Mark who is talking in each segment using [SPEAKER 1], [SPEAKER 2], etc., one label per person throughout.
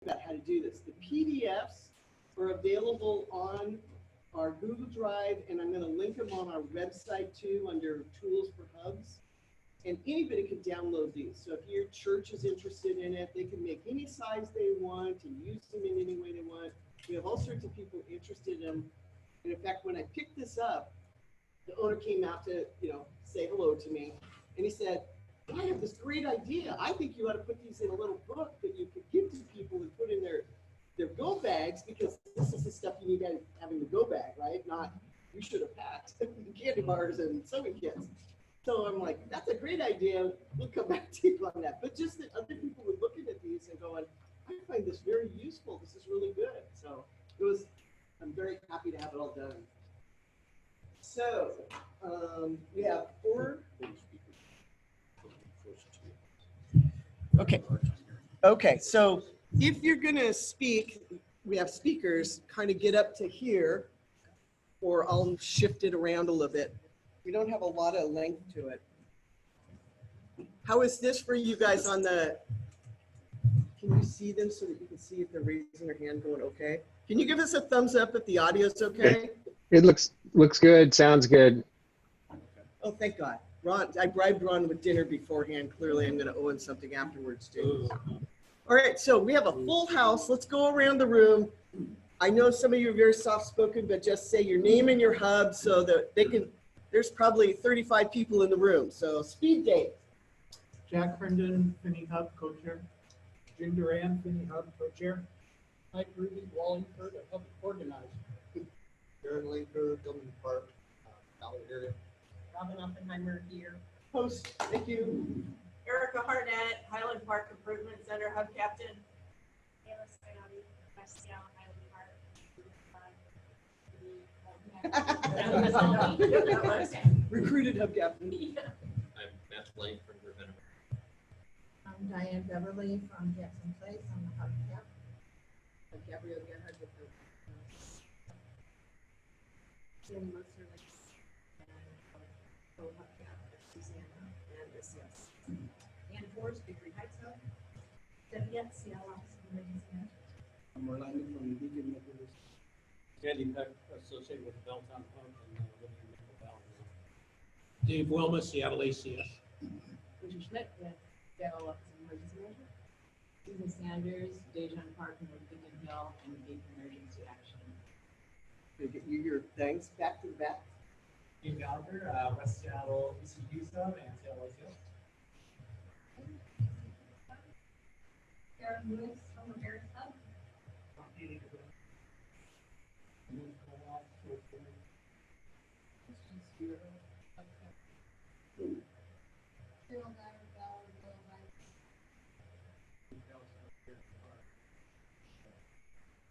[SPEAKER 1] about how to do this. The PDFs are available on our Google Drive, and I'm going to link them on our website too under Tools for Hubs. And anybody can download these. So if your church is interested in it, they can make any size they want and use them in any way they want. We have all sorts of people interested in them. And in fact, when I picked this up, the owner came out to, say hello to me. And he said, I have this great idea. I think you ought to put these in a little book that you could give to people and put in their go bags, because this is the stuff you need having the go bag, right? Not, you should have packed candy bars and sewing kits. So I'm like, that's a great idea. We'll come back to you on that. But just that other people were looking at these and going, I find this very useful. This is really good. So I'm very happy to have it all done. So we have 4. Okay, so if you're going to speak, we have speakers kind of get up to here, or I'll shift it around a little bit. We don't have a lot of length to it. How is this for you guys on the, can you see them so that you can see if they're raising their hand going okay? Can you give us a thumbs up if the audio is okay?
[SPEAKER 2] It looks good, sounds good.
[SPEAKER 1] Oh, thank God. Ron, I bribed Ron with dinner beforehand. Clearly, I'm going to owe him something afterwards, too. All right, so we have a full house. Let's go around the room. I know some of you are very soft-spoken, but just say your name and your hub so that they can, there's probably 35 people in the room. So speed date.
[SPEAKER 3] Jack Herndon, Finney Hub, co-chair. Jim Duran, Finney Hub, co-chair. Mike Ruby, Wallingford, a public organizer.
[SPEAKER 4] Aaron Linker, Gilman Park, Valley area.
[SPEAKER 5] Robin Oppenheimer here.
[SPEAKER 1] Host, thank you.
[SPEAKER 5] Erica Harnett, Highland Park Improvement Center Hub Captain.
[SPEAKER 6] Ayla Sayani, West Seattle Highland Park.
[SPEAKER 1] Recruited hub captain.
[SPEAKER 7] I'm Matt Blake from Ravenna.
[SPEAKER 8] I'm Diane Beverly from Jackson Place. I'm the hub cap.
[SPEAKER 5] Gabrielle Gerhard with the Jim Mercer, co-hub cap, Susanna, and this, yes. Ann Forrest, Victory Heights Hub.
[SPEAKER 6] Debbie Seattle Office of Emergency Management.
[SPEAKER 3] I'm Orlando from Beacon Methodist. Andy Peck, associated with Belltown Hub and living in Nickel Valley. Dave Wilma, Seattle ACS.
[SPEAKER 5] Richard Schmidt with Seattle Office of Emergency Management. Susan Sanders, Dejan Park and Beacon Hill, and Beacon Emergency Action.
[SPEAKER 1] Get you your thanks back to the back.
[SPEAKER 3] Steve Gallagher, West Seattle ECU Sub and Seattle ACS.
[SPEAKER 6] Karen Lewis from America Hub.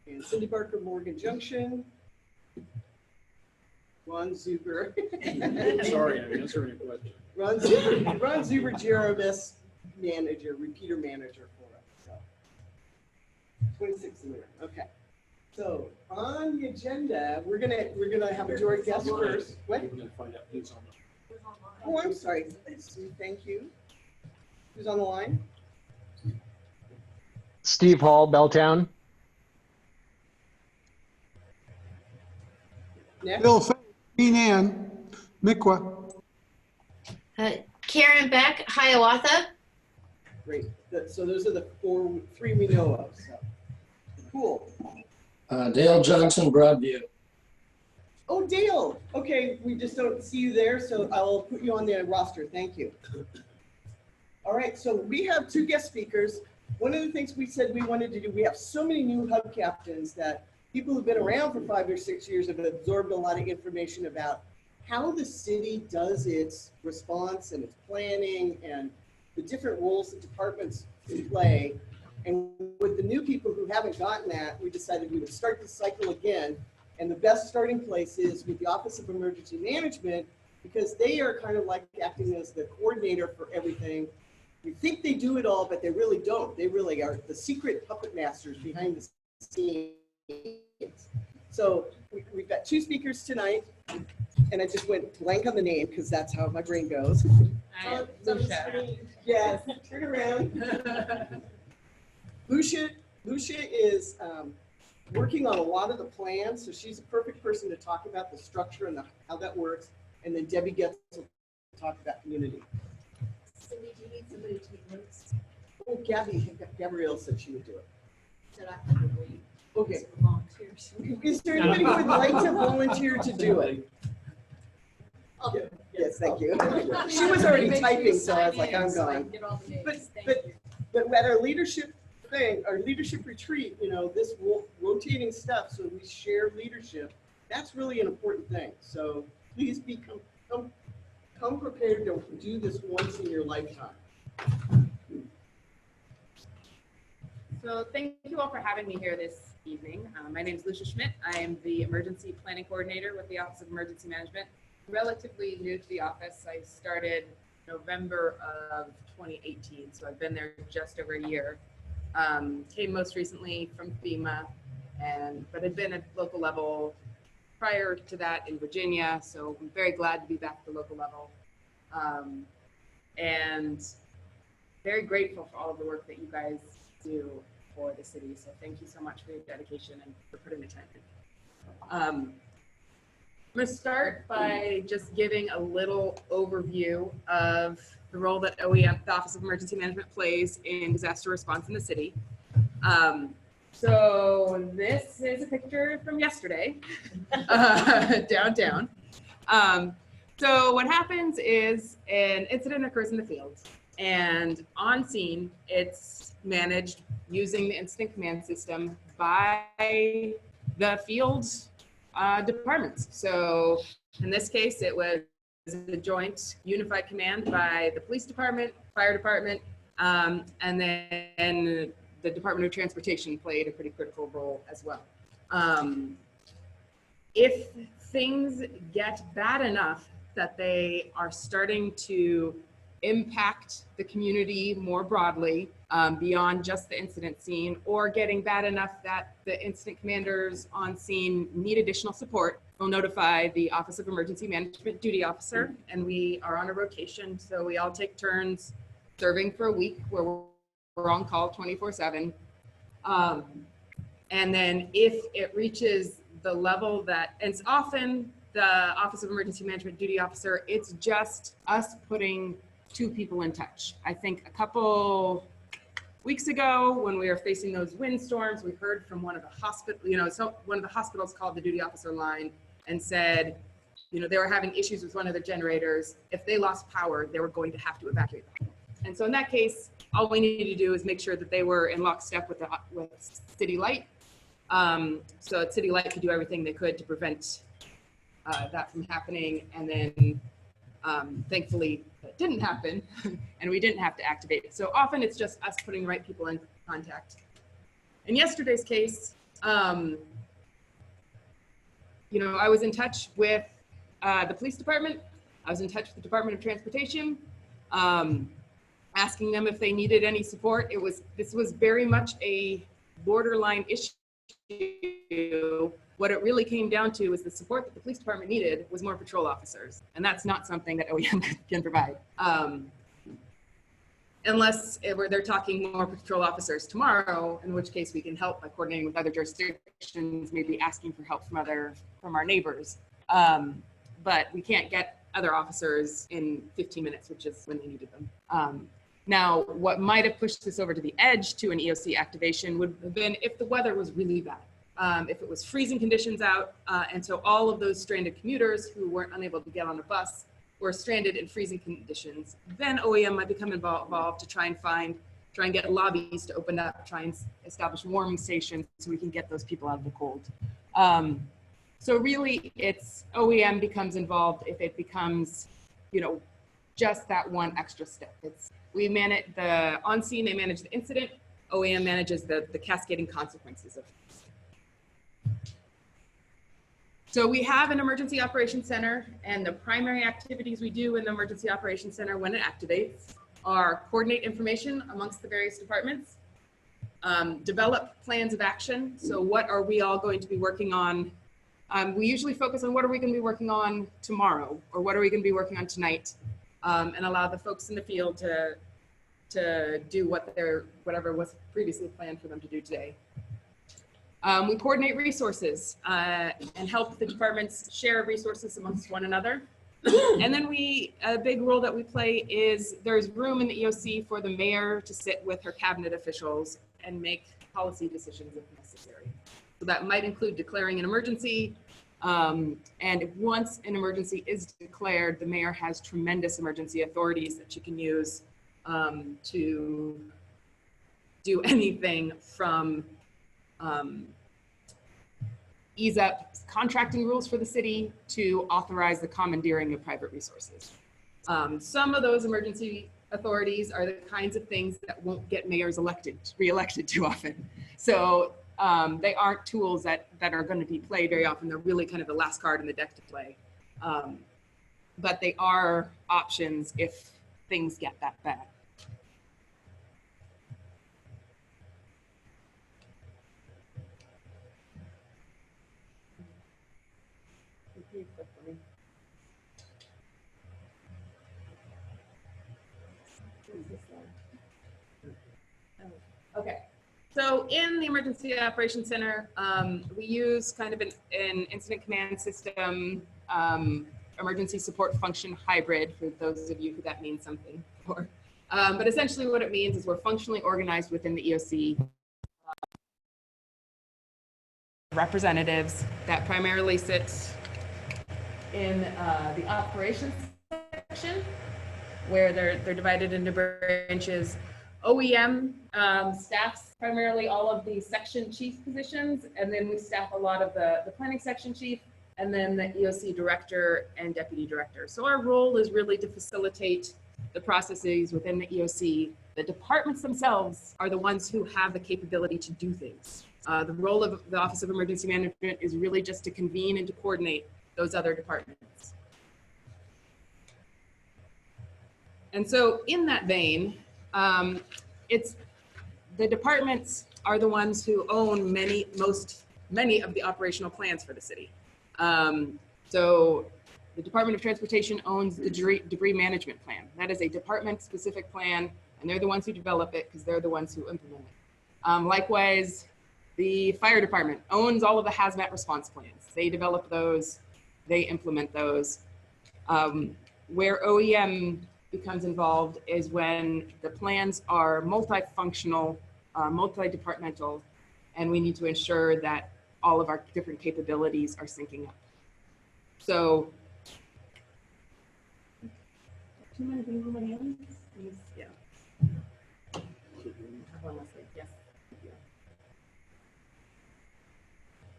[SPEAKER 1] And Cindy Barker, Morgan Junction. Ron Zuber.
[SPEAKER 3] Sorry, I'm answering a question.
[SPEAKER 1] Ron Zuber, Jervis manager, repeater manager for us. So 26 in there. Okay. So on the agenda, we're gonna have a joint guest first. What?
[SPEAKER 3] We're gonna find out who's on the.
[SPEAKER 1] Oh, I'm sorry. Thank you. Who's on the line?
[SPEAKER 2] Steve Hall, Belltown.
[SPEAKER 1] Next.
[SPEAKER 9] Bill Fay, Queen Anne, Miqua.
[SPEAKER 10] Karen Beck, Hiawatha.
[SPEAKER 1] Great. So those are the three we know of. So cool.
[SPEAKER 4] Dale Johnson, Broadview.
[SPEAKER 1] Oh, Dale. Okay, we just don't see you there, so I'll put you on the roster. Thank you. All right, so we have 2 guest speakers. One of the things we said we wanted to do, we have so many new hub captains that people who've been around for 5 or 6 years have absorbed a lot of information about how the city does its response and its planning and the different roles that departments play. And with the new people who haven't gotten that, we decided we would start this cycle again. And the best starting place is with the Office of Emergency Management, because they are kind of like acting as the coordinator for everything. We think they do it all, but they really don't. They really are the secret puppet masters behind the scenes. So we've got 2 speakers tonight, and I just went blank on the name because that's how my brain goes. Yes, turn around. Lucia Lucia is working on a lot of the plans, so she's a perfect person to talk about the structure and how that works. And then Debbie gets to talk about community.
[SPEAKER 8] Cindy, do you need somebody to take notes?
[SPEAKER 1] Oh, Gabrielle said she would do it.
[SPEAKER 8] Said I could wait.
[SPEAKER 1] Okay.
[SPEAKER 8] Volunteers.
[SPEAKER 1] Is there anybody who would like to volunteer to do it? Yeah. Yes, thank you. She was already typing, so I was like, I'm going. But at our leadership thing, our leadership retreat, you know, this rotating stuff, so we share leadership, that's really an important thing. So please come prepared to do this once in your lifetime.
[SPEAKER 10] So thank you all for having me here this evening. My name is Lucia Schmidt. I am the Emergency Planning Coordinator with the Office of Emergency Management. Relatively new to the office. I started November of 2018, so I've been there just over a year. Came most recently from FEMA, but had been at local level prior to that in Virginia, so I'm very glad to be back at the local level. And very grateful for all of the work that you guys do for the city. So thank you so much for your dedication and for putting the time in. I'm going to start by just giving a little overview of the role that OEM, the Office of Emergency Management, plays in disaster response in the city. So this is a picture from yesterday, downtown. So what happens is an incident occurs in the field, and on scene, it's managed using the incident command system by the field departments. So in this case, it was a joint unified command by the police department, fire department, and then the Department of Transportation played a pretty critical role as well. If things get bad enough that they are starting to impact the community more broadly, beyond just the incident scene, or getting bad enough that the incident commanders on scene need additional support, we'll notify the Office of Emergency Management duty officer, and we are on a rotation, so we all take turns serving for a week where we're on call 24/7. And then if it reaches the level that, and it's often the Office of Emergency Management duty officer, it's just us putting two people in touch. I think a couple weeks ago when we were facing those windstorms, we heard from one of the one of the hospitals called the duty officer line and said, you know, they were having issues with one of their generators. If they lost power, they were going to have to evacuate them. And so in that case, all we needed to do is make sure that they were in lockstep with City Light. So that City Light could do everything they could to prevent that from happening. And then thankfully that didn't happen and we didn't have to activate it. So often it's just us putting the right people in contact. In yesterday's case, you know, I was in touch with the police department. I was in touch with the Department of Transportation, asking them if they needed any support. This was very much a borderline issue. What it really came down to is the support that the police department needed was more patrol officers. And that's not something that OEM can provide. Unless they're talking more patrol officers tomorrow, in which case we can help by coordinating with other jurisdictions, maybe asking for help from our neighbors. But we can't get other officers in 15 minutes, which is when they needed them. Now, what might have pushed this over to the edge to an EOC activation would have been if the weather was really bad. If it was freezing conditions out, and so all of those stranded commuters who weren't unable to get on a bus were stranded in freezing conditions, then OEM might become involved to try and get lobbies to open up, try and establish warming stations so we can get those people out of the cold. So really, it's OEM becomes involved if it becomes, you know, just that one extra step. We manage the on scene, they manage the incident. OEM manages the cascading consequences of it. So we have an emergency operations center, and the primary activities we do in the emergency operations center when it activates are coordinate information amongst the various departments, develop plans of action. So what are we all going to be working on? We usually focus on what are we going to be working on tomorrow, or what are we going to be working on tonight, and allow the folks in the field to to do whatever was previously planned for them to do today. We coordinate resources and help the departments share resources amongst one another. And then a big role that we play is there's room in the EOC for the mayor to sit with her cabinet officials and make policy decisions if necessary. So that might include declaring an emergency. And if once an emergency is declared, the mayor has tremendous emergency authorities that she can use to do anything from ease up contracting rules for the city to authorize the commandeering of private resources. Some of those emergency authorities are the kinds of things that won't get mayors re-elected too often. So they aren't tools that are going to be played very often. They're really kind of the last card in the deck to play. But they are options if things get that bad. Okay, so in the Emergency Operations Center, we use kind of an incident command system, emergency support function hybrid, for those of you who that means something for. But essentially what it means is we're functionally organized within the EOC. Representatives that primarily sit in the operations section, where they're divided into branches. OEM staffs primarily all of the section chief positions, and then we staff a lot of the planning section chief, and then the EOC director and deputy director. So our role is really to facilitate the processes within the EOC. The departments themselves are the ones who have the capability to do things. The role of the Office of Emergency Management is really just to convene and to coordinate those other departments. And so in that vein, the departments are the ones who own many of the operational plans for the city. So the Department of Transportation owns the debris management plan. That is a department specific plan, and they're the ones who develop it because they're the ones who implement it. Likewise, the fire department owns all of the hazmat response plans. They develop those, they implement those. Where OEM becomes involved is when the plans are multifunctional, multi-departmental, and we need to ensure that all of our different capabilities are syncing up. So, yeah. One last thing, yes.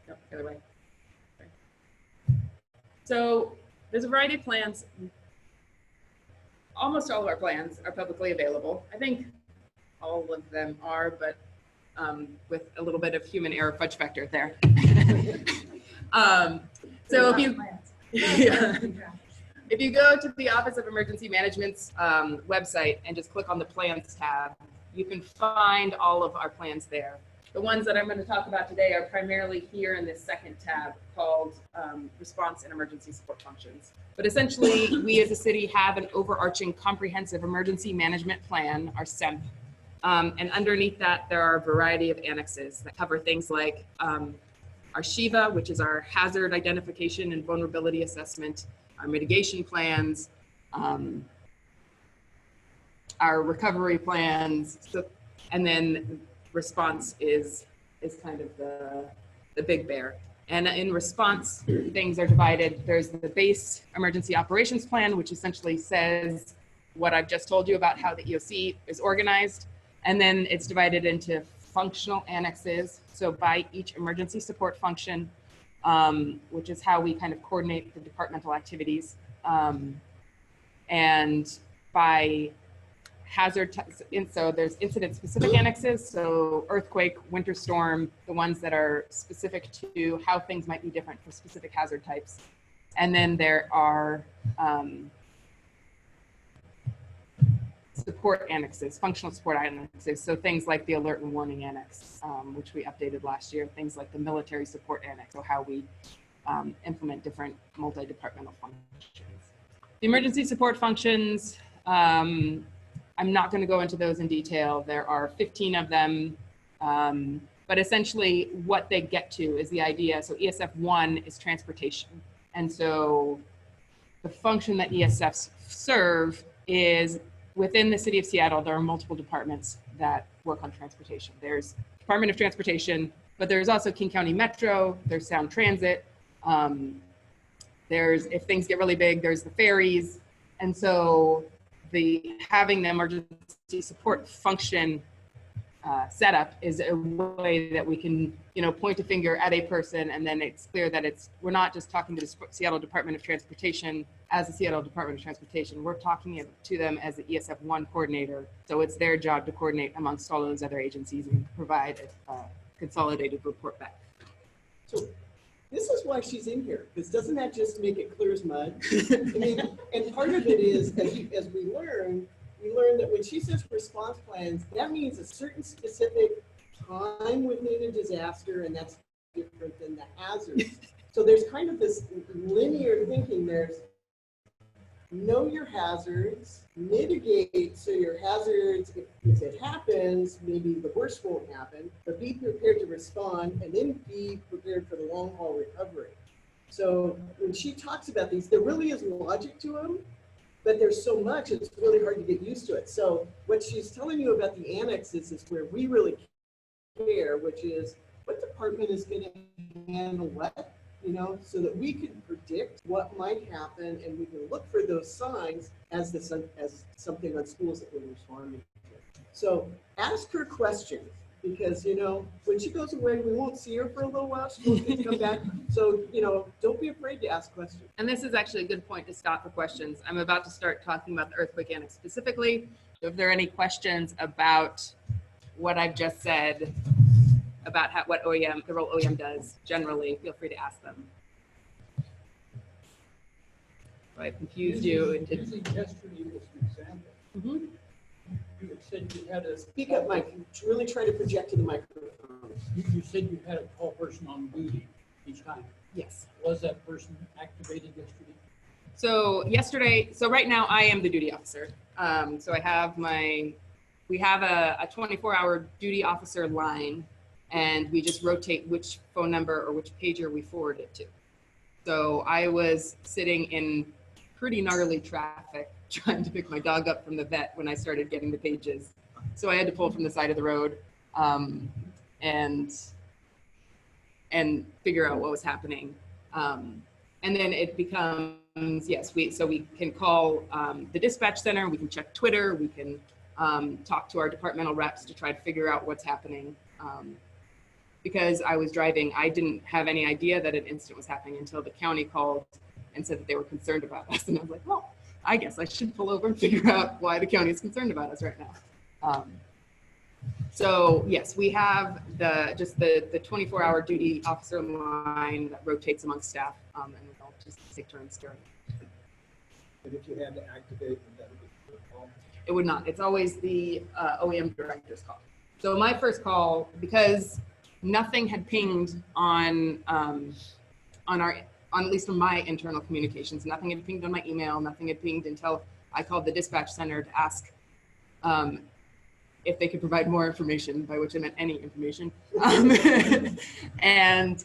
[SPEAKER 10] Nope, the other way. Okay. So there's a variety of plans. Almost all of our plans are publicly available. I think all of them are, but with a little bit of human error fudge factor there. So if you go to the Office of Emergency Management's website and just click on the Plans tab, you can find all of our plans there. The ones that I'm going to talk about today are primarily here in this second tab called Response and Emergency Support Functions. But essentially, we as a city have an overarching comprehensive emergency management plan, our SEMP. And underneath that, there are a variety of annexes that cover things like our SHIVA, which is our hazard identification and vulnerability assessment, our mitigation plans, our recovery plans, and then response is kind of the big bear. And in response, things are divided. There's the base emergency operations plan, which essentially says what I've just told you about how the EOC is organized. And then it's divided into functional annexes. So by each emergency support function, which is how we kind of coordinate the departmental activities. And by hazard, so there's incident specific annexes, so earthquake, winter storm, the ones that are specific to how things might be different for specific hazard types. And then there are support annexes, functional support annexes, so things like the alert and warning annex, which we updated last year, things like the military support annex, so how we implement different multi-departmental functions. The emergency support functions, I'm not going to go into those in detail. There are 15 of them. But essentially what they get to is the idea. So ESF 1 is transportation. And so the function that ESFs serve is within the city of Seattle, there are multiple departments that work on transportation. There's Department of Transportation, but there's also King County Metro, there's Sound Transit. There's, if things get really big, there's the ferries. And so having the emergency support function setup is a way that we can, point a finger at a person, and then it's clear that we're not just talking to the Seattle Department of Transportation as the Seattle Department of Transportation. We're talking to them as the ESF 1 coordinator. So it's their job to coordinate amongst all those other agencies and provide a consolidated report back.
[SPEAKER 1] So this is why she's in here, because doesn't that just make it clear as mud? I mean, and part of it is, as we learn that when she says response plans, that means a certain specific time within a disaster, and that's different than the hazards. So there's kind of this linear thinking. There's know your hazards, mitigate so your hazards, if it happens, maybe the worst won't happen, but be prepared to respond, and then be prepared for the long haul recovery. So when she talks about these, there really is logic to them, but there's so much, it's really hard to get used to it. So what she's telling you about the annexes is where we really care, which is what department is going to handle what, so that we can predict what might happen, and we can look for those signs as something on schools that we're responding to. So ask her questions, because when she goes away, we won't see her for a little while. She's going to come back. So don't be afraid to ask questions.
[SPEAKER 10] And this is actually a good point to stop for questions. I'm about to start talking about the earthquake annex specifically. So if there are any questions about what I've just said, about what the role OEM does generally, feel free to ask them. So I confused you.
[SPEAKER 3] Using yesterday as an example,
[SPEAKER 10] Mhm.
[SPEAKER 3] you had said you had a.
[SPEAKER 1] Speak up, Mike. Really try to project to the microphone.
[SPEAKER 3] You said you had a call person on duty each time.
[SPEAKER 10] Yes.
[SPEAKER 3] Was that person activated yesterday?
[SPEAKER 10] So right now I am the duty officer. So we have a 24-hour duty officer line, and we just rotate which phone number or which pager we forward it to. So I was sitting in pretty gnarly traffic trying to pick my dog up from the vet when I started getting the pages. So I had to pull from the side of the road and figure out what was happening. And then it becomes, yes, we can call the dispatch center, we can check Twitter, we can talk to our departmental reps to try to figure out what's happening. Because I was driving, I didn't have any idea that an incident was happening until the county called and said that they were concerned about us. And I was like, well, I guess I should pull over and figure out why the county is concerned about us right now. So yes, we have the 24-hour duty officer line that rotates among staff, and we all just take turns during.
[SPEAKER 4] And if you had to activate, would that be a call?
[SPEAKER 10] It would not. It's always the OEM director's call. So my first call, because nothing had pinged on at least on my internal communications. Nothing had pinged on my email. Nothing had pinged until I called the dispatch center to ask if they could provide more information, by which I meant any information, and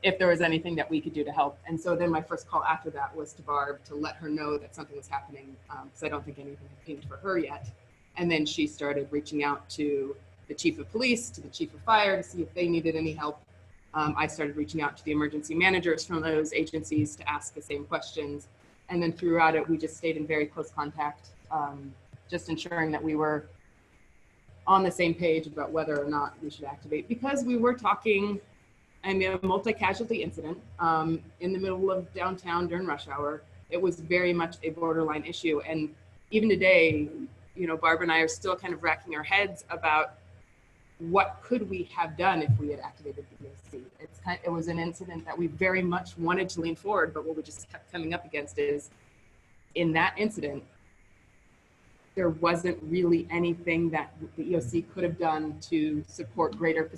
[SPEAKER 10] if there was anything that we could do to help. And so then my first call after that was to Barb to let her know that something was happening, because I don't think anything had pinged for her yet. And then she started reaching out to the chief of police, to the chief of fire, to see if they needed any help. I started reaching out to the emergency managers from those agencies to ask the same questions. And then throughout it, we just stayed in very close contact, just ensuring that we were on the same page about whether or not we should activate, because we were talking, I mean, a multi-casualty incident in the middle of downtown during rush hour. It was very much a borderline issue. And even today, Barb and I are still kind of racking our heads about what could we have done if we had activated the EOC. It was an incident that we very much wanted to lean forward, but what we just kept coming up against is, in that incident, there wasn't really anything that the EOC could have done to support greater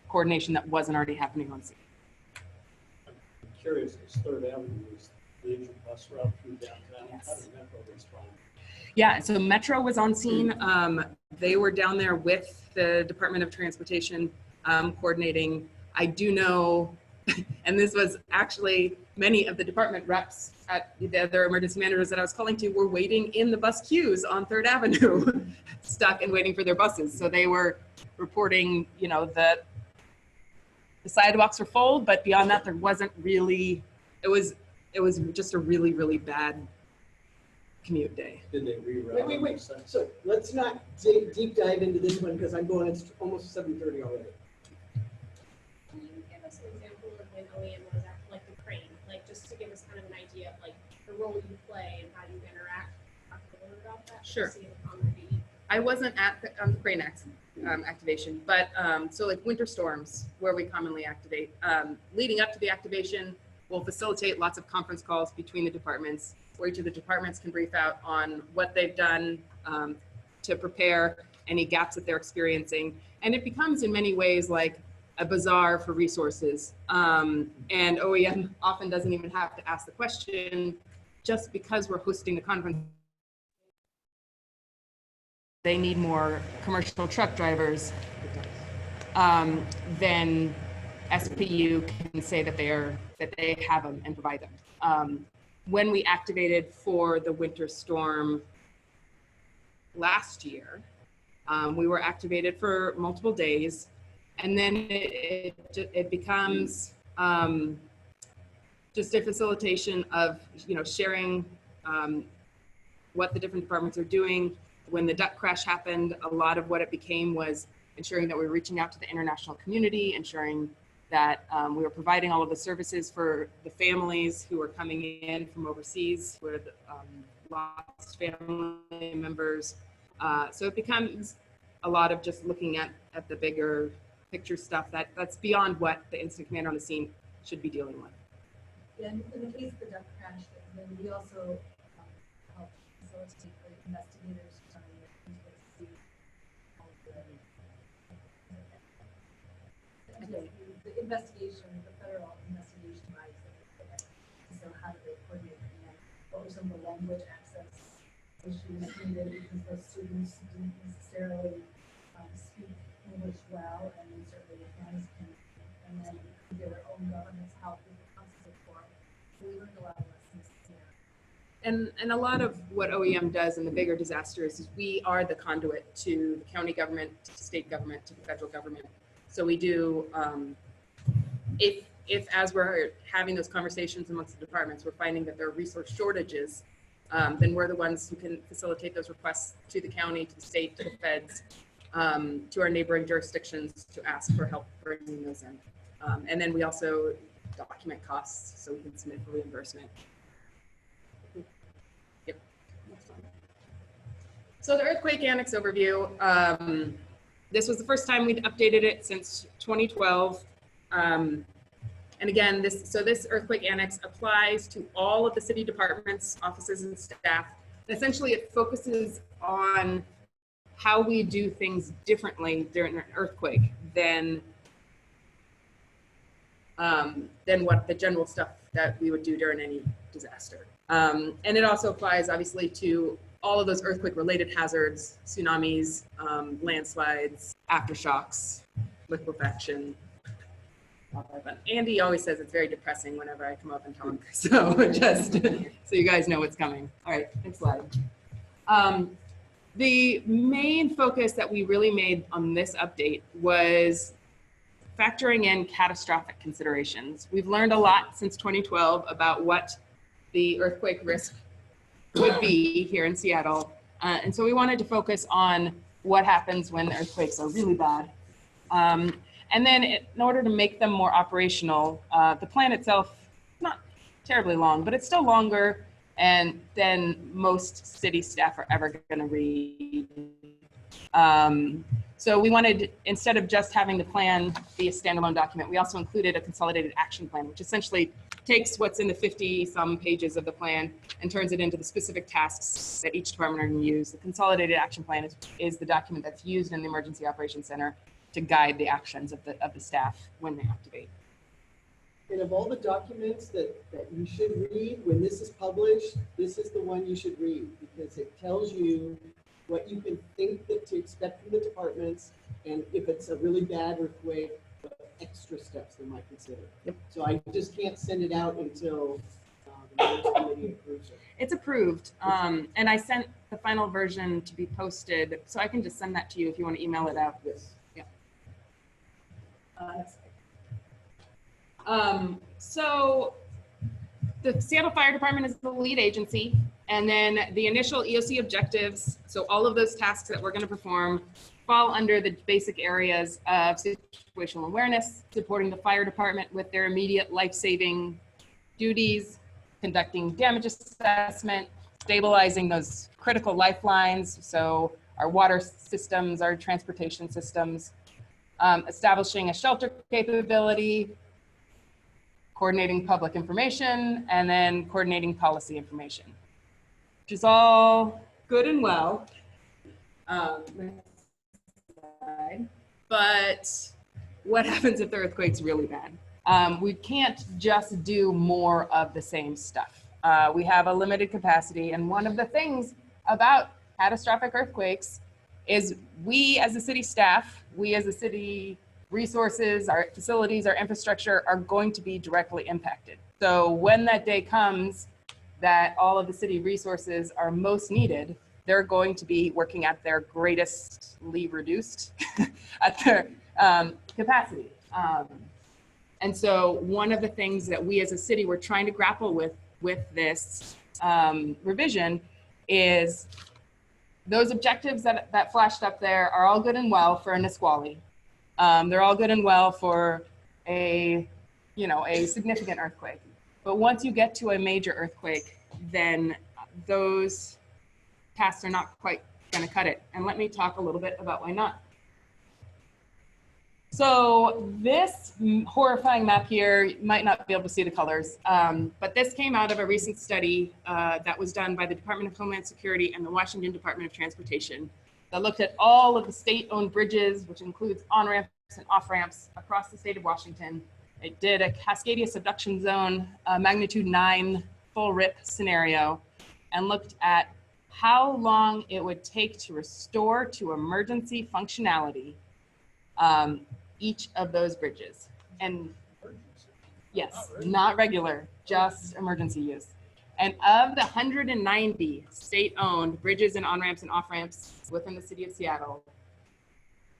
[SPEAKER 10] coordination that wasn't already happening on scene.
[SPEAKER 3] I'm curious, because Third Avenue is the major bus route through downtown.
[SPEAKER 10] Yes.
[SPEAKER 3] How did Metro respond?
[SPEAKER 10] Yeah, so Metro was on scene. They were down there with the Department of Transportation coordinating. I do know, and this was actually many of the department reps at the other emergency managers that I was calling to were waiting in the bus queues on 3rd Avenue, stuck and waiting for their buses. So they were reporting, you know, that the sidewalks were full, but beyond that, there wasn't really, it was just a really, really bad commute day.
[SPEAKER 3] Did they reroute?
[SPEAKER 1] Wait. So let's not deep dive into this one because I'm going, it's almost 7:30 already.
[SPEAKER 6] Can you give us an example of when OEM was at like the crane, like just to give us kind of an idea of like the role you play and how you interact? Talk a little bit about that.
[SPEAKER 10] Sure.
[SPEAKER 6] See it on the video.
[SPEAKER 10] I wasn't at the crane activation, but so like winter storms where we commonly activate, leading up to the activation, we'll facilitate lots of conference calls between the departments where each of the departments can brief out on what they've done to prepare any gaps that they're experiencing. And it becomes in many ways like a bazaar for resources. And OEM often doesn't even have to ask the question just because we're hosting the conference. They need more commercial truck drivers, then SPU can say that they have them and provide them. When we activated for the winter storm last year, we were activated for multiple days, and then it becomes just a facilitation of, you know, sharing what the different departments are doing. When the duck crash happened, a lot of what it became was ensuring that we were reaching out to the international community, ensuring that we were providing all of the services for the families who were coming in from overseas with lost family members. So it becomes a lot of just looking at the bigger picture stuff that's beyond what the incident commander on the scene should be dealing with.
[SPEAKER 8] Yeah, in the case of the duck crash, then we also help facilitate the investigators trying to see all the investigation, the federal investigation bodies. So how do they coordinate? And what were some of the language access issues needed because those students didn't necessarily speak English well, and then certainly the parents can, and then their own government's help with the concept for. So we learned a lot of lessons here.
[SPEAKER 10] And a lot of what OEM does in the bigger disasters is we are the conduit to the county government, to the state government, to the federal government. So we do, if as we're having those conversations amongst the departments, we're finding that there are resource shortages, then we're the ones who can facilitate those requests to the county, to the state, to the feds, to our neighboring jurisdictions to ask for help bringing those in. And then we also document costs so we can submit for reimbursement. Yep. So the earthquake annex overview, this was the first time we'd updated it since 2012. And again, this earthquake annex applies to all of the city departments, offices, and staff. And essentially, it focuses on how we do things differently during an earthquake than what the general stuff that we would do during any disaster. And it also applies, obviously, to all of those earthquake-related hazards, tsunamis, landslides, aftershocks, liquefaction. But Andy always says it's very depressing whenever I come up and talk. So just so you guys know what's coming. All right, next slide. The main focus that we really made on this update was factoring in catastrophic considerations. We've learned a lot since 2012 about what the earthquake risk would be here in Seattle. And so we wanted to focus on what happens when the earthquakes are really bad. And then in order to make them more operational, the plan itself, not terribly long, but it's still longer than most city staff are ever going to read. So we wanted, instead of just having the plan be a standalone document, we also included a consolidated action plan, which essentially takes what's in the 50-some pages of the plan and turns it into the specific tasks that each department are going to use. The consolidated action plan is the document that's used in the Emergency Operations Center to guide the actions of the staff when they activate.
[SPEAKER 1] And of all the documents that you should read, when this is published, this is the one you should read because it tells you what you can think that to expect from the departments, and if it's a really bad earthquake, what extra steps they might consider.
[SPEAKER 10] Yep.
[SPEAKER 1] So I just can't send it out until the Mayor's Committee approves it.
[SPEAKER 10] It's approved. And I sent the final version to be posted, so I can just send that to you if you want to email it out.
[SPEAKER 1] Yes.
[SPEAKER 10] So the Seattle Fire Department is the lead agency, and then the initial EOC objectives, so all of those tasks that we're going to perform fall under the basic areas of situational awareness, supporting the fire department with their immediate life-saving duties, conducting damage assessment, stabilizing those critical lifelines, so our water systems, our transportation systems, establishing a shelter capability, coordinating public information, and then coordinating policy information, which is all good and well. But what happens if the earthquake's really bad? We can't just do more of the same stuff. We have a limited capacity, and one of the things about catastrophic earthquakes is we as a city staff, we as a city resources, our facilities, our infrastructure are going to be directly impacted. So when that day comes that all of the city resources are most needed, they're going to be working at their greatestly reduced at their capacity. And so one of the things that we as a city were trying to grapple with this revision is those objectives that flashed up there are all good and well for a Nisqually. They're all good and well for a significant earthquake. But once you get to a major earthquake, then those tasks are not quite going to cut it. And let me talk a little bit about why not. So this horrifying map here, you might not be able to see the colors, but this came out of a recent study that was done by the Department of Homeland Security and the Washington Department of Transportation that looked at all of the state-owned bridges, which includes on-ramps and off-ramps across the state of Washington. It did a Cascadia subduction zone, magnitude 9 full rip scenario, and looked at how long it would take to restore to emergency functionality each of those bridges. And yes, not regular, just emergency use. And of the 190 state-owned bridges and on-ramps and off-ramps within the city of Seattle,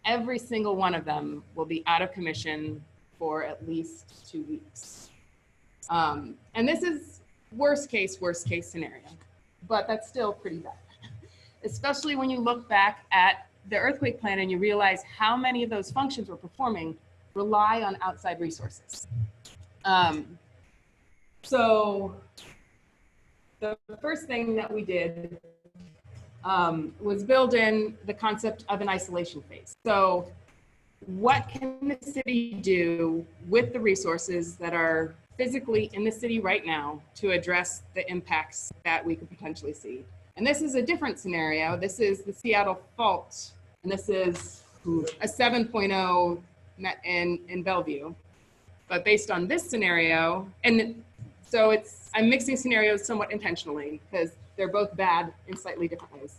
[SPEAKER 10] every single one of them will be out of commission for at least 2 weeks. And this is worst case scenario, but that's still pretty bad. Especially when you look back at the earthquake plan and you realize how many of those functions we're performing rely on outside resources. So the first thing that we did was build in the concept of an isolation phase. So what can the city do with the resources that are physically in the city right now to address the impacts that we could potentially see? And this is a different scenario. This is the Seattle fault, and this is a 7.0 in Bellevue. But based on this scenario, and so I'm mixing scenarios somewhat intentionally because they're both bad in slightly different ways.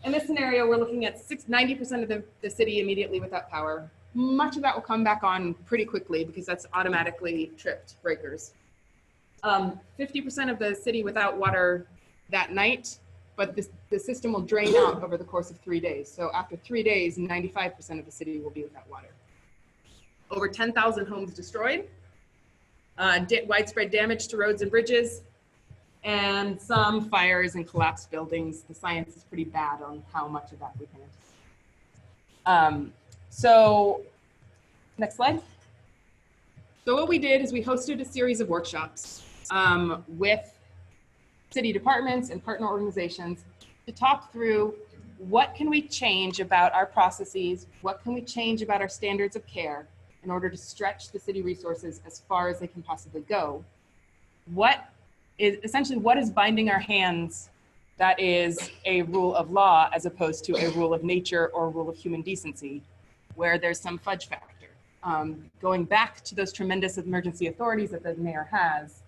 [SPEAKER 10] In this scenario, we're looking at 90% of the city immediately without power. Much of that will come back on pretty quickly because that's automatically tripped breakers. 50% of the city without water that night, but the system will drain out over the course of 3 days. So after 3 days, 95% of the city will be without water. Over 10,000 homes destroyed, widespread damage to roads and bridges, and some fires and collapsed buildings. The science is pretty bad on how much of that we can anticipate. So next slide. So what we did is we hosted a series of workshops with city departments and partner organizations to talk through what can we change about our processes, what can we change about our standards of care in order to stretch the city resources as far as they can possibly go. What is binding our hands that is a rule of law as opposed to a rule of nature or a rule of human decency where there's some fudge factor. going back to those tremendous emergency authorities that the mayor has,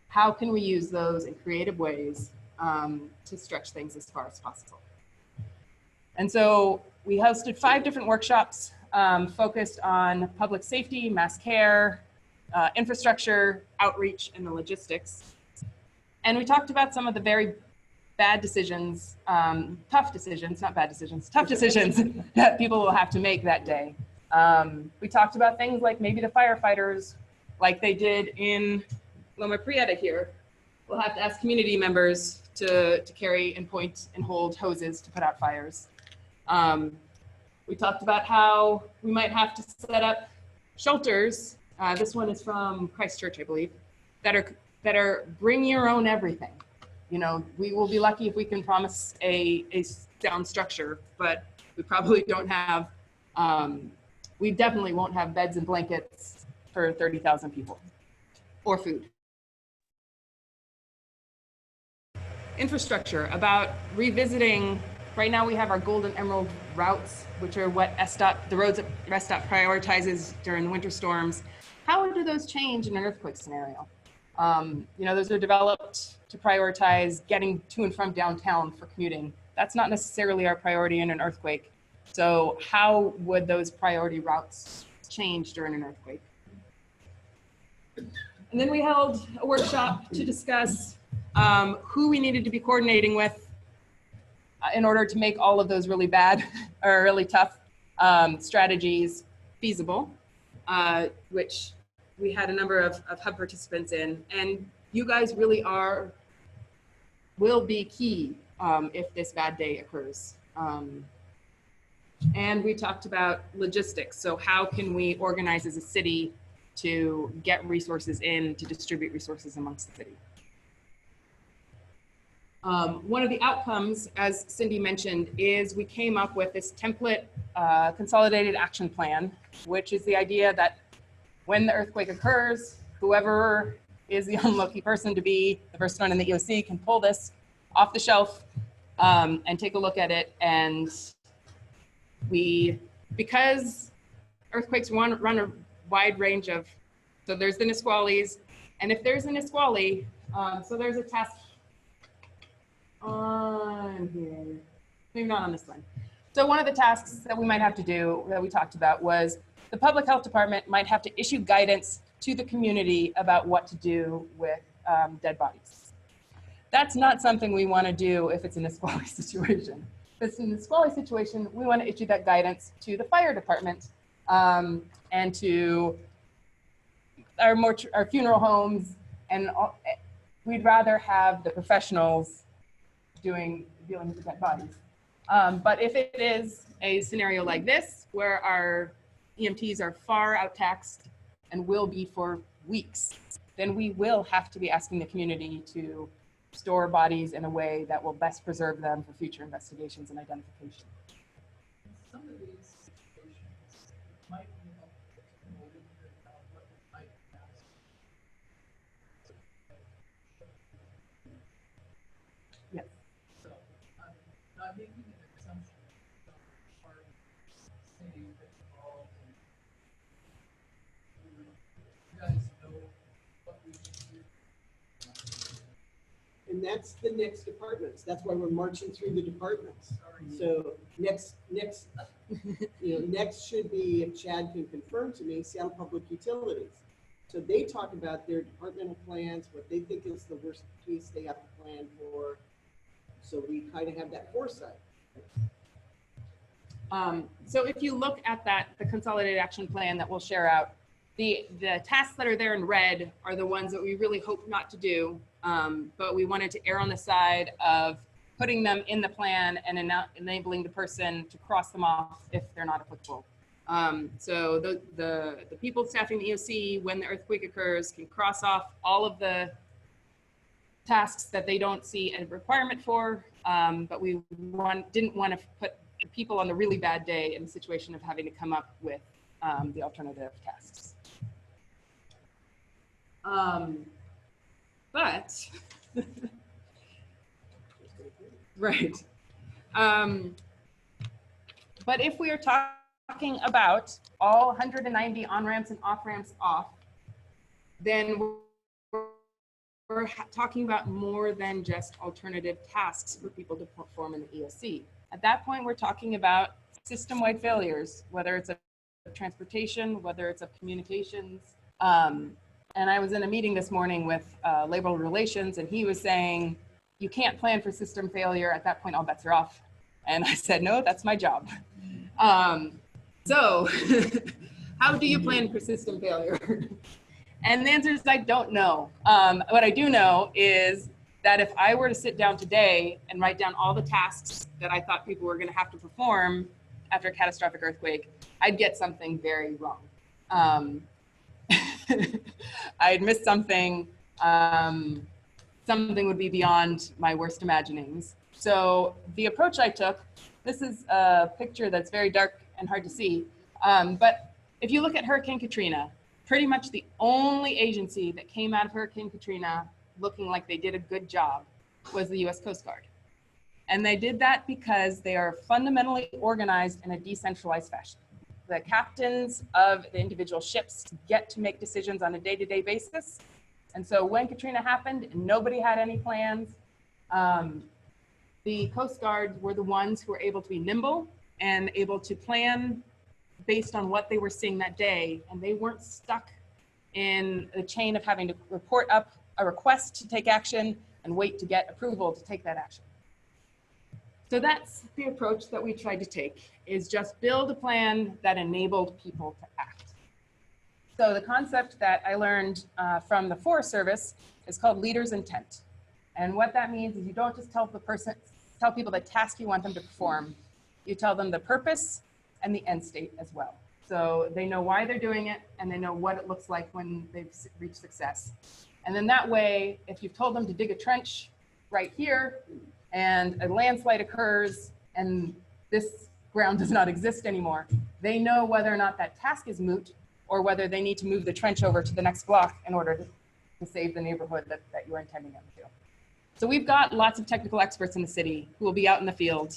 [SPEAKER 10] how can we use those in creative ways to stretch things as far as possible? And so we hosted 5 different workshops focused on public safety, mass care, infrastructure, outreach, and the logistics. And we talked about some of the very bad decisions, tough decisions, not bad decisions, tough decisions that people will have to make that day. We talked about things like maybe the firefighters, like they did in Loma Prieta here, will have to ask community members to carry and point and hold hoses to put out fires. We talked about how we might have to set up shelters. This one is from Christchurch, I believe, that are bring your own everything. You know, we will be lucky if we can promise a sound structure, but we probably don't have, we definitely won't have beds and blankets for 30,000 people or food. Infrastructure, about revisiting. Right now we have our Golden Emerald routes, which are what SDOT, the roads that SDOT prioritizes during the winter storms. How do those change in an earthquake scenario? You know, those are developed to prioritize getting to and from downtown for commuting. That's not necessarily our priority in an earthquake. So how would those priority routes change during an earthquake? And then we held a workshop to discuss who we needed to be coordinating with in order to make all of those really bad or really tough strategies feasible, which we had a number of hub participants in. And you guys really will be key if this bad day occurs. And we talked about logistics. So how can we organize as a city to get resources in, to distribute resources amongst the city? One of the outcomes, as Cindy mentioned, is we came up with this template consolidated action plan, which is the idea that when the earthquake occurs, whoever is the unlucky person to be the first one in the EOC can pull this off the shelf and take a look at it. And because earthquakes run a wide range of, so there's the Nisquallies, and if there's a Nisqually, so there's a task on here, maybe not on this one. So one of the tasks that we might have to do, that we talked about, was the public health department might have to issue guidance to the community about what to do with dead bodies. That's not something we want to do if it's a Nisqually situation. If it's a Nisqually situation, we want to issue that guidance to the fire department and to our funeral homes, and we'd rather have the professionals dealing with the dead bodies. But if it is a scenario like this, where our EMTs are far out-taxed and will be for weeks, then we will have to be asking the community to store bodies in a way that will best preserve them for future investigations and identification.
[SPEAKER 11] Some of these situations might be helpful to know about what we might ask.
[SPEAKER 10] Yes.
[SPEAKER 11] So I'm not making an assumption or saying that all you guys know what we should do.
[SPEAKER 1] And that's the next departments. That's why we're marching through the departments. So next, next should be, if Chad can confirm to me, Seattle Public Utilities. So they talk about their departmental plans, what they think is the worst case they have to plan for. So we kind of have that foresight.
[SPEAKER 10] So if you look at the consolidated action plan that we'll share out, the tasks that are there in red are the ones that we really hope not to do, but we wanted to err on the side of putting them in the plan and enabling the person to cross them off if they're not applicable. So the people staffing the EOC when the earthquake occurs can cross off all of the tasks that they don't see a requirement for, but we didn't want to put the people on the really bad day in the situation of having to come up with the alternative tasks. But, right. But if we are talking talking about all 190 on-ramps and off-ramps off, then we're talking about more than just alternative tasks for people to perform in the EOC. At that point, we're talking about system-wide failures, whether it's of transportation, whether it's of communications. And I was in a meeting this morning with labor relations, and he was saying, you can't plan for system failure. At that point, all bets are off. And I said, no, that's my job. So how do you plan for system failure? And the answer is I don't know. What I do know is that if I were to sit down today and write down all the tasks that I thought people were going to have to perform after a catastrophic earthquake, I'd get something very wrong. I'd miss something. Something would be beyond my worst imaginings. So the approach I took, this is a picture that's very dark and hard to see. But if you look at Hurricane Katrina, pretty much the only agency that came out of Hurricane Katrina looking like they did a good job was the US Coast Guard. And they did that because they are fundamentally organized in a decentralized fashion. The captains of the individual ships get to make decisions on a day-to-day basis. And so when Katrina happened and nobody had any plans, the Coast Guard were the ones who were able to be nimble and able to plan based on what they were seeing that day, and they weren't stuck in a chain of having to report up a request to take action and wait to get approval to take that action. So that's the approach that we tried to take, is just build a plan that enabled people to act. So the concept that I learned from the Forest Service is called leader's intent. And what that means is you don't just tell people the task you want them to perform, you tell them the purpose and the end state as well. So they know why they're doing it and they know what it looks like when they've reached success. And then that way, if you've told them to dig a trench right here and a landslide occurs and this ground does not exist anymore, they know whether or not that task is moot or whether they need to move the trench over to the next block in order to save the neighborhood that you are intending them to. So we've got lots of technical experts in the city who will be out in the field.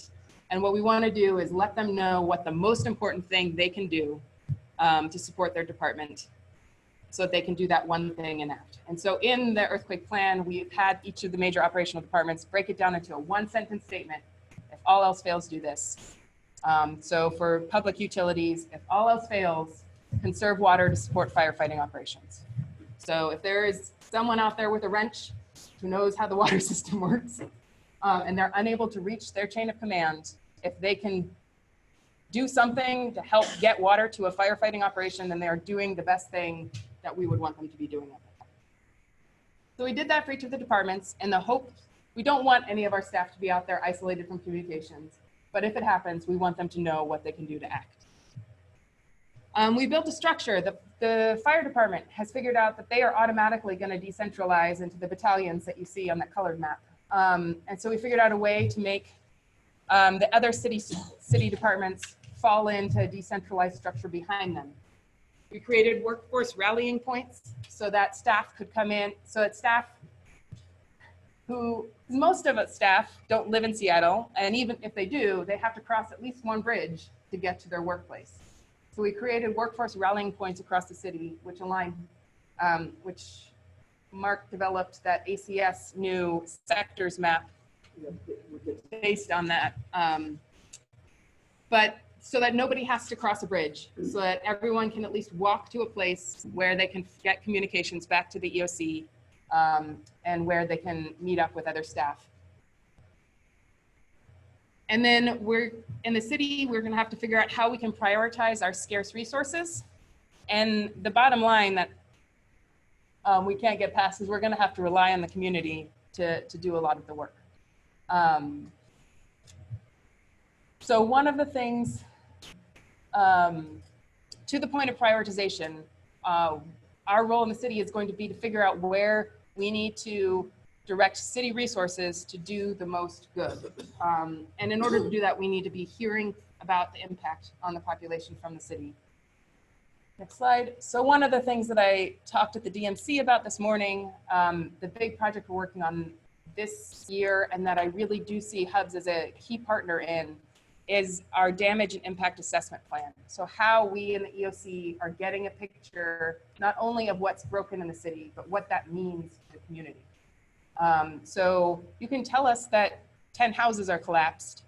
[SPEAKER 10] And what we want to do is let them know what the most important thing they can do to support their department so that they can do that one thing and act. And so in the earthquake plan, we've had each of the major operational departments break it down into a one-sentence statement. If all else fails, do this. So for public utilities, if all else fails, conserve water to support firefighting operations. So if there is someone out there with a wrench who knows how the water system works, and they're unable to reach their chain of command, if they can do something to help get water to a firefighting operation, then they are doing the best thing that we would want them to be doing at that time. So we did that for each of the departments in the hope, we don't want any of our staff to be out there isolated from communications, but if it happens, we want them to know what they can do to act. We built a structure. The fire department has figured out that they are automatically going to decentralize into the battalions that you see on that colored map. And so we figured out a way to make the other city departments fall into a decentralized structure behind them. We created workforce rallying points so that staff could come in, so that staff most of us staff don't live in Seattle, and even if they do, they have to cross at least one bridge to get to their workplace. So we created workforce rallying points across the city, which Mark developed that ACS new sectors map based on that. But so that nobody has to cross a bridge, so that everyone can at least walk to a place where they can get communications back to the EOC and where they can meet up with other staff. And then in the city, we're gonna have to figure out how we can prioritize our scarce resources. And the bottom line that we can't get past is we're gonna have to rely on the community to do a lot of the work. So one of the things, to the point of prioritization, our role in the city is going to be to figure out where we need to direct city resources to do the most good. And in order to do that, we need to be hearing about the impact on the population from the city. Next slide. So one of the things that I talked at the DMC about this morning, the big project we're working on this year and that I really do see Hubs as a key partner in, is our damage and impact assessment plan. So how we in the EOC are getting a picture, not only of what's broken in the city, but what that means to the community. So you can tell us that 10 houses are collapsed,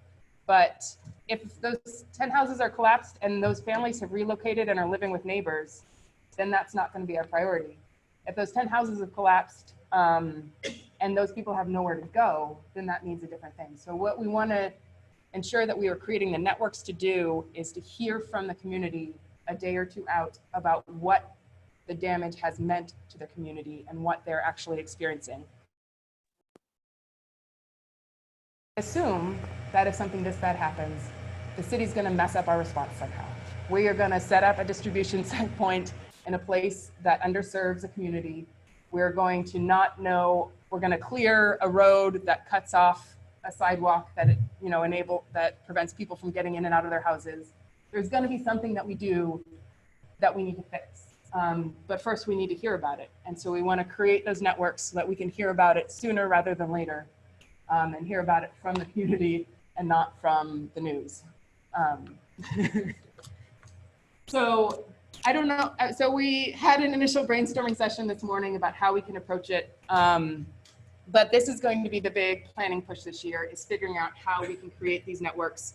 [SPEAKER 10] but if those 10 houses are collapsed and those families have relocated and are living with neighbors, then that's not going to be our priority. If those 10 houses have collapsed and those people have nowhere to go, then that means a different thing. So what we want to ensure that we are creating the networks to do is to hear from the community a day or two out about what the damage has meant to the community and what they're actually experiencing. Assume that if something this bad happens, the city's going to mess up our response somehow. We are going to set up a distribution set point in a place that underserves a community. We're going to not know, we're going to clear a road that cuts off a sidewalk that that prevents people from getting in and out of their houses. There's going to be something that we do that we need to fix. But first we need to hear about it. And so we want to create those networks so that we can hear about it sooner rather than later, and hear about it from the community and not from the news. So I don't know. So we had an initial brainstorming session this morning about how we can approach it. But this is going to be the big planning push this year, is figuring out how we can create these networks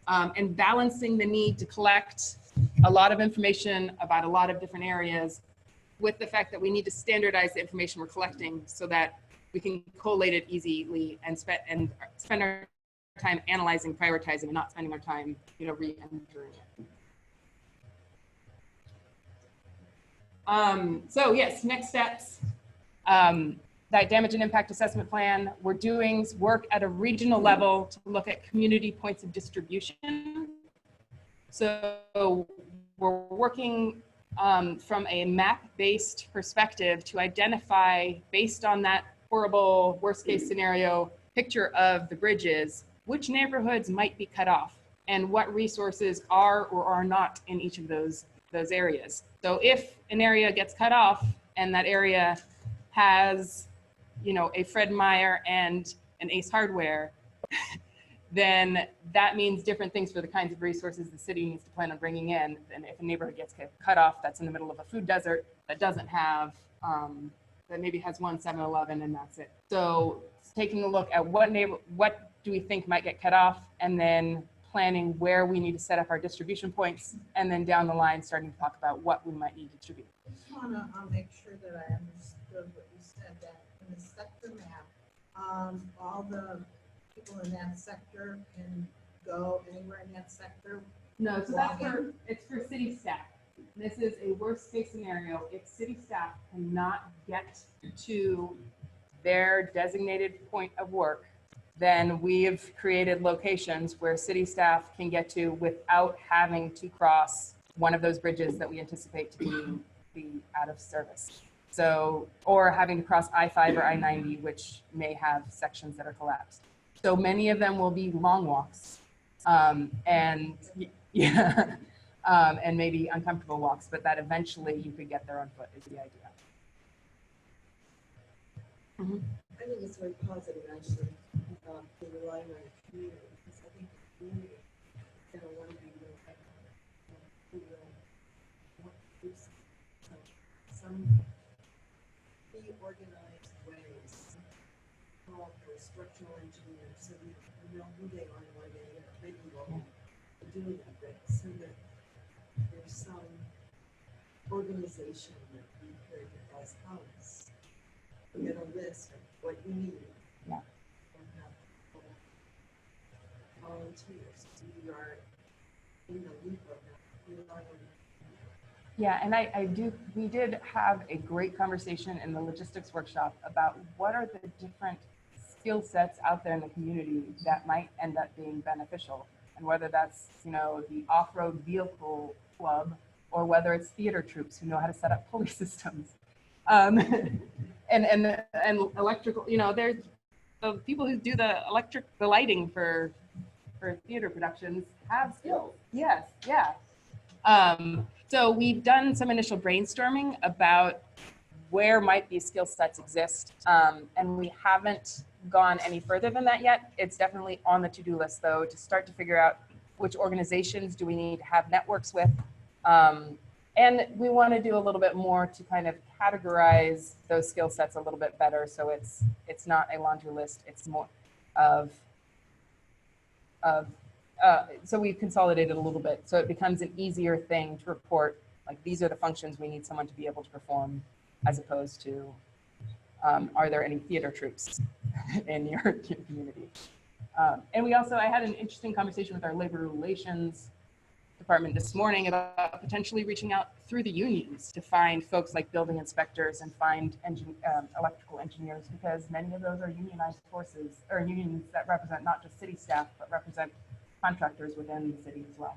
[SPEAKER 10] and balancing the need to collect a lot of information about a lot of different areas with the fact that we need to standardize the information we're collecting so that we can collate it easily and spend our time analyzing, prioritizing, and not spending our time, re-entering it. So yes, next steps. That damage and impact assessment plan, we're doing work at a regional level to look at community points of distribution. So we're working from a map-based perspective to identify, based on that horrible worst case scenario picture of the bridges, which neighborhoods might be cut off and what resources are or are not in each of those areas. So if an area gets cut off and that area has, a Fred Meyer and an Ace Hardware, then that means different things for the kinds of resources the city needs to plan on bringing in. And if a neighborhood gets cut off that's in the middle of a food desert that doesn't have, that maybe has one 7-Eleven and that's it. So taking a look at what do we think might get cut off, and then planning where we need to set up our distribution points, and then down the line starting to talk about what we might need to distribute.
[SPEAKER 11] I just want to make sure that I understood what you said, that in the sector map, all the people in that sector can go anywhere in that sector.
[SPEAKER 10] No, so it's for city staff. This is a worst case scenario. If city staff cannot get to their designated point of work, then we've created locations where city staff can get to without having to cross one of those bridges that we anticipate to be out of service. So, or having to cross I-5 or I-90, which may have sections that are collapsed. So many of them will be long walks, and maybe uncomfortable walks, but that eventually you could get there on foot is the idea. Mm-hmm.
[SPEAKER 12] I think it's very positive, actually, to rely on the community, because I think the community is going to want to be more who will want to do some organized ways, call for structural engineers, so we know who they are and why they belong to doing that, but so that there's some organization that we could, as House, get a list of what you need.
[SPEAKER 10] Yeah.
[SPEAKER 12] And have volunteers. We are in the loop of that. We are
[SPEAKER 10] Yeah, and we did have a great conversation in the logistics workshop about what are the different skill sets out there in the community that might end up being beneficial, and whether that's, the off-road vehicle club, or whether it's theater troops who know how to set up pulley systems. And electrical, there's the people who do the lighting for theater productions have skills. Yes, yeah. So we've done some initial brainstorming about where might these skill sets exist, and we haven't gone any further than that yet. It's definitely on the to-do list, though, to start to figure out which organizations do we need to have networks with? And we want to do a little bit more to kind of categorize those skill sets a little bit better. So it's not a laundry list. It's more of so we've consolidated a little bit. So it becomes an easier thing to report. Like, these are the functions we need someone to be able to perform, as opposed to, are there any theater troops in your community? And I had an interesting conversation with our labor relations department this morning about potentially reaching out through the unions to find folks like building inspectors and find electrical engineers, because many of those are unionized forces, or unions that represent not just city staff, but represent contractors within the city as well.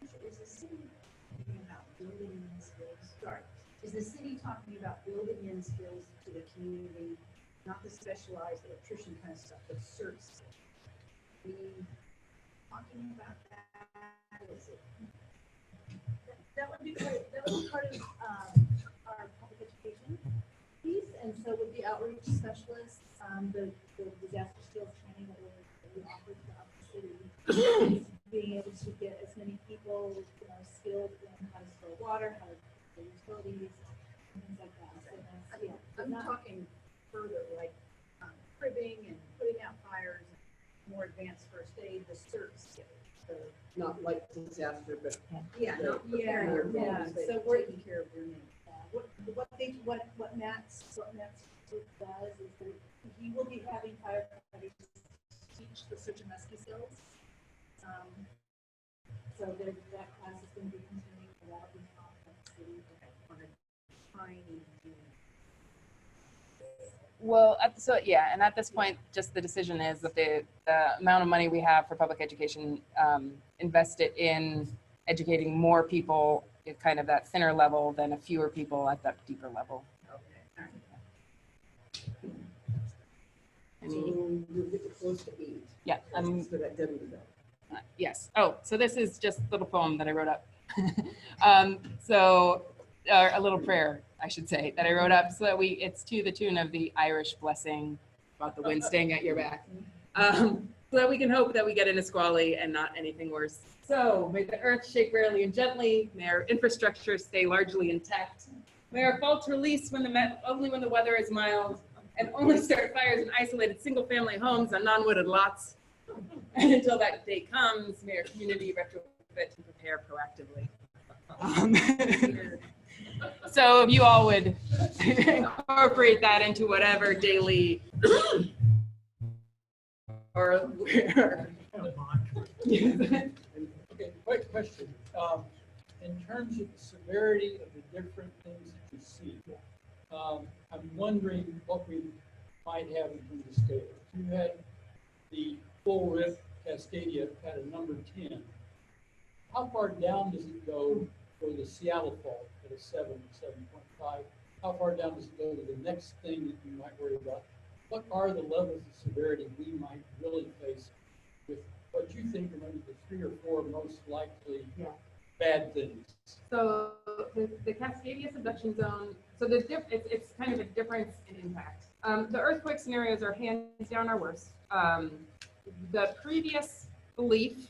[SPEAKER 8] Is the city talking about building in skills? Sorry, is the city talking about building in skills to the community, not the specialized electrician kind of stuff, but cert skills? We talking about that? Is it? That would be part of our public education piece, and so with the outreach specialists, the disaster skills training that we offer throughout the city, being able to get as many people, skilled in how to store water, how to store utilities, things like that. So that's, yeah. I'm talking further, like cribbing and putting out fires, and more advanced first aid, the cert skills.
[SPEAKER 12] Not like disaster, but
[SPEAKER 8] Yeah, So we're taking care of your name. What Matt's group does is that he will be having firefighters teach the search and rescue skills. So that class is going to be continuing throughout the conference on a training.
[SPEAKER 10] Well, and at this point, just the decision is that the amount of money we have for public education, invest it in educating more people at kind of that thinner level than a fewer people at that deeper level.
[SPEAKER 12] so you're getting close to 8.
[SPEAKER 10] Yeah.
[SPEAKER 12] So that Debbie would know.
[SPEAKER 10] Yes. Oh, so this is just a little poem that I wrote up. A little prayer, I should say, that I wrote up so that it's to the tune of the Irish blessing about the wind staying at your back. So that we can hope that we get into squally and not anything worse. So may the earth shake rarely and gently. May our infrastructure stay largely intact. May our faults release only when the weather is mild, and only start fires in isolated single-family homes on non-wooded lots. And until that day comes, may our community retrofit and prepare proactively. So if you all would incorporate that into whatever daily or
[SPEAKER 3] Okay, quick question. In terms of the severity of the different things that you see, I'm wondering what we might have in terms of scale. You had the full rift Cascadia had a number 10. How far down does it go for the Seattle fault at a 7, 7.5? How far down does it go to the next thing that you might worry about? What are the levels of severity we might really face with what you think are maybe the 3 or 4 most likely bad things?
[SPEAKER 10] So the Cascadia subduction zone, so it's kind of a difference in impact. The earthquake scenarios are hands down our worst. The previous belief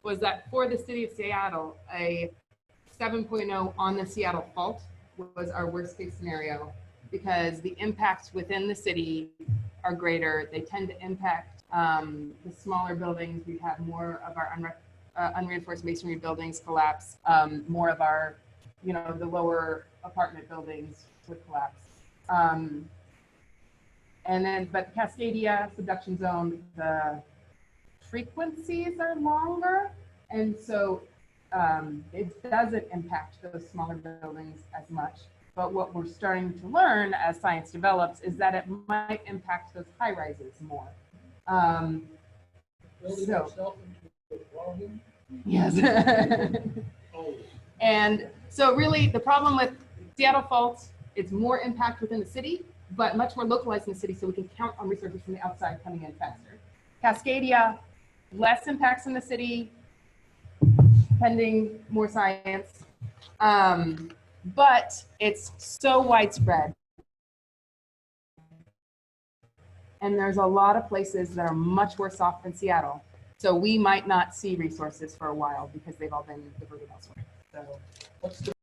[SPEAKER 10] was that for the city of Seattle, a 7.0 on the Seattle fault was our worst case scenario, because the impacts within the city are greater. They tend to impact the smaller buildings. We have more of our unreinforced masonry buildings collapse, more of our, the lower apartment buildings would collapse. But Cascadia subduction zone, the frequencies are longer, and so it doesn't impact those smaller buildings as much. But what we're starting to learn as science develops is that it might impact those high rises more.
[SPEAKER 3] Building itself into a problem?
[SPEAKER 10] Yes. And so really the problem with Seattle faults, it's more impact within the city, but much more localized in the city, so we can count on resources from the outside coming in faster. Cascadia, less impacts in the city, pending more science, but it's so widespread. And there's a lot of places that are much worse off than Seattle. So we might not see resources for a while because they've all been diverted elsewhere. So
[SPEAKER 3] What's the,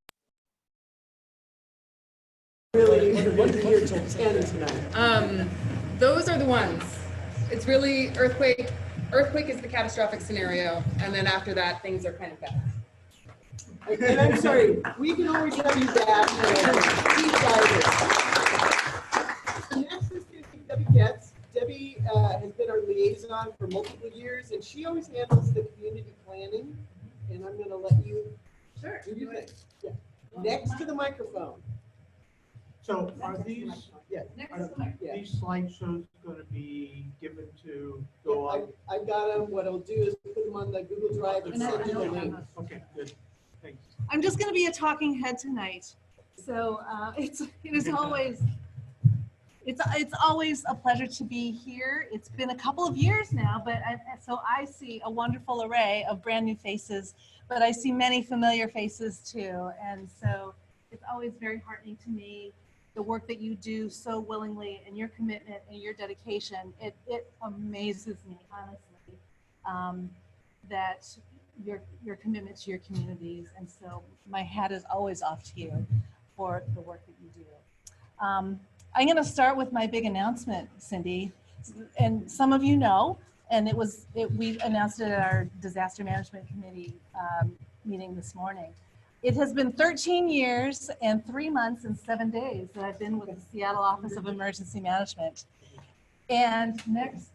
[SPEAKER 1] Really, we're here till 10 tonight.
[SPEAKER 10] those are the ones. It's really earthquake. Earthquake is the catastrophic scenario, and then after that, things are kind of bad.
[SPEAKER 1] And I'm sorry, we can always tell you that. Deep divers. Next is Debbie Getz. Debbie has been our liaison for multiple years, and she always handles the community planning. And I'm going to let you do your thing. Yeah. Next to the microphone.
[SPEAKER 4] So are these,
[SPEAKER 1] Yeah. Yeah.
[SPEAKER 4] these slideshows gonna be given to go on?
[SPEAKER 1] I've got them. What I'll do is put them on the Google Drive and send you the link.
[SPEAKER 4] Okay, good, thanks.
[SPEAKER 8] I'm just going to be a talking head tonight. So it is always, it's always a pleasure to be here. It's been a couple of years now, but so I see a wonderful array of brand new faces, but I see many familiar faces too. And so it's always very heartening to me, the work that you do so willingly and your commitment and your dedication. It amazes me, honestly, that your commitment to your communities. And so my hat is always off to you for the work that you do. I'm going to start with my big announcement, Cindy. And some of you know, and we announced it at our Disaster Management Committee meeting this morning. It has been 13 years and 3 months and 7 days that I've been with the Seattle Office of Emergency Management. And next,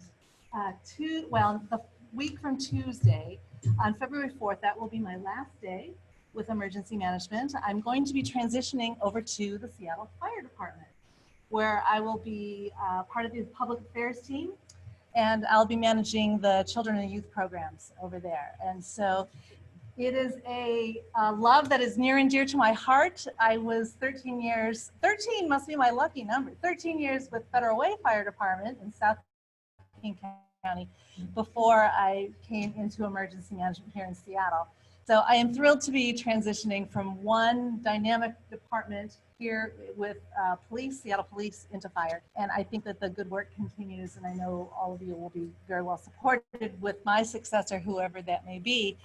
[SPEAKER 8] the week from Tuesday, on February 4th, that will be my last day with emergency management. I'm going to be transitioning over to the Seattle Fire Department, where I will be part of the public affairs team, and I'll be managing the children and youth programs over there. And so it is a love that is near and dear to my heart. I was 13 years, 13 must be my lucky number, 13 years with Federal Way Fire Department in South King County before I came into emergency management here in Seattle. So I am thrilled to be transitioning from one dynamic department here with police, Seattle Police, into fire. And I think that the good work continues, and I know all of you will be very well supported with my successor, whoever that may be,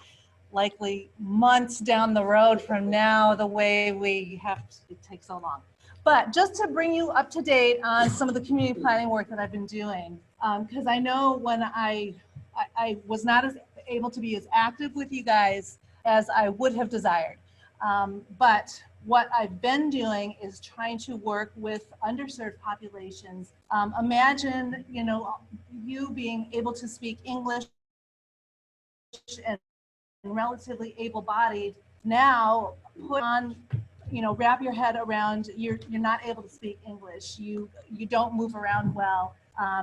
[SPEAKER 8] likely months down the road from now, the way we have to, it takes so long. But just to bring you up to date on some of the community planning work that I've been doing, because I know when I was not as able to be as active with you guys as I would have desired. But what I've been doing is trying to work with underserved populations. Imagine, you being able to speak English and relatively able-bodied, now put on, wrap your head around, you're not able to speak English, you don't move around well,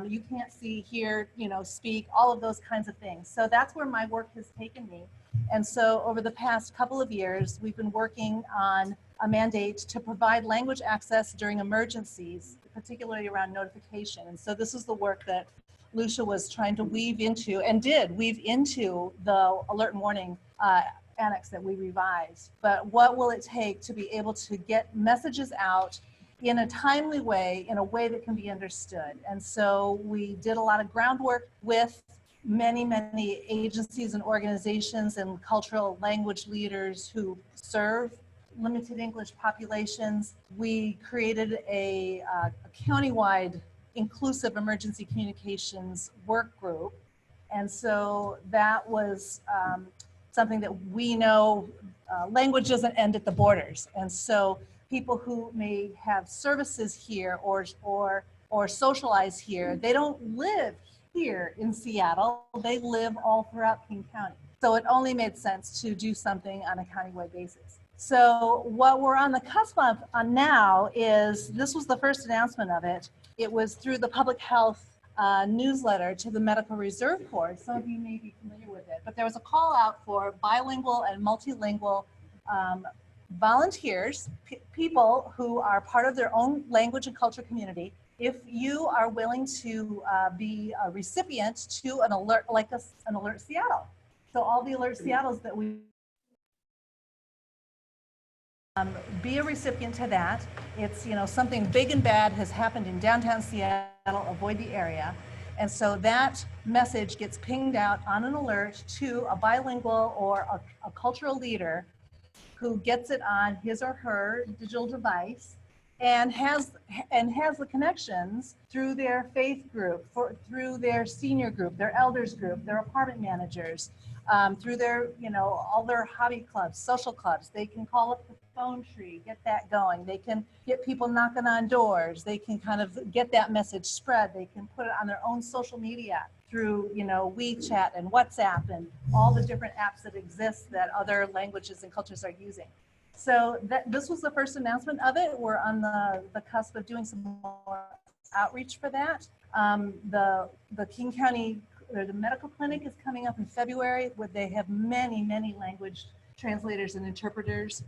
[SPEAKER 8] you can't see, hear, speak, all of those kinds of things. So that's where my work has taken me. And so over the past couple of years, we've been working on a mandate to provide language access during emergencies, particularly around notification. And so this is the work that Lucia was trying to weave into, and did weave into, the alert and warning annex that we revised. But what will it take to be able to get messages out in a timely way, in a way that can be understood? And so we did a lot of groundwork with many agencies and organizations and cultural language leaders who serve limited English populations. We created a countywide inclusive emergency communications work group. And so that was something that we know, language doesn't end at the borders. And so people who may have services here or socialize here, they don't live here in Seattle, they live all throughout King County. So it only made sense to do something on a countywide basis. So what we're on the cusp of now is, this was the first announcement of it. It was through the public health newsletter to the Medical Reserve Corps. Some of you may be familiar with it, but there was a call out for bilingual and multilingual volunteers, people who are part of their own language and culture community. If you are willing to be a recipient to an alert, like an Alert Seattle. So all the Alert Seattles that we be a recipient to that. It's, something big and bad has happened in downtown Seattle, avoid the area.
[SPEAKER 13] And so that message gets pinged out on an alert to a bilingual or a cultural leader who gets it on his or her digital device and has the connections through their faith group, through their senior group, their elders group, their apartment managers, through their, all their hobby clubs, social clubs. They can call up the phone tree, get that going. They can get people knocking on doors. They can kind of get that message spread. They can put it on their own social media through, WeChat and WhatsApp and all the different apps that exist that other languages and cultures are using. So this was the first announcement of it. We're on the cusp of doing some more outreach for that. The King County, the medical clinic is coming up in February, where they have many, many language translators and interpreters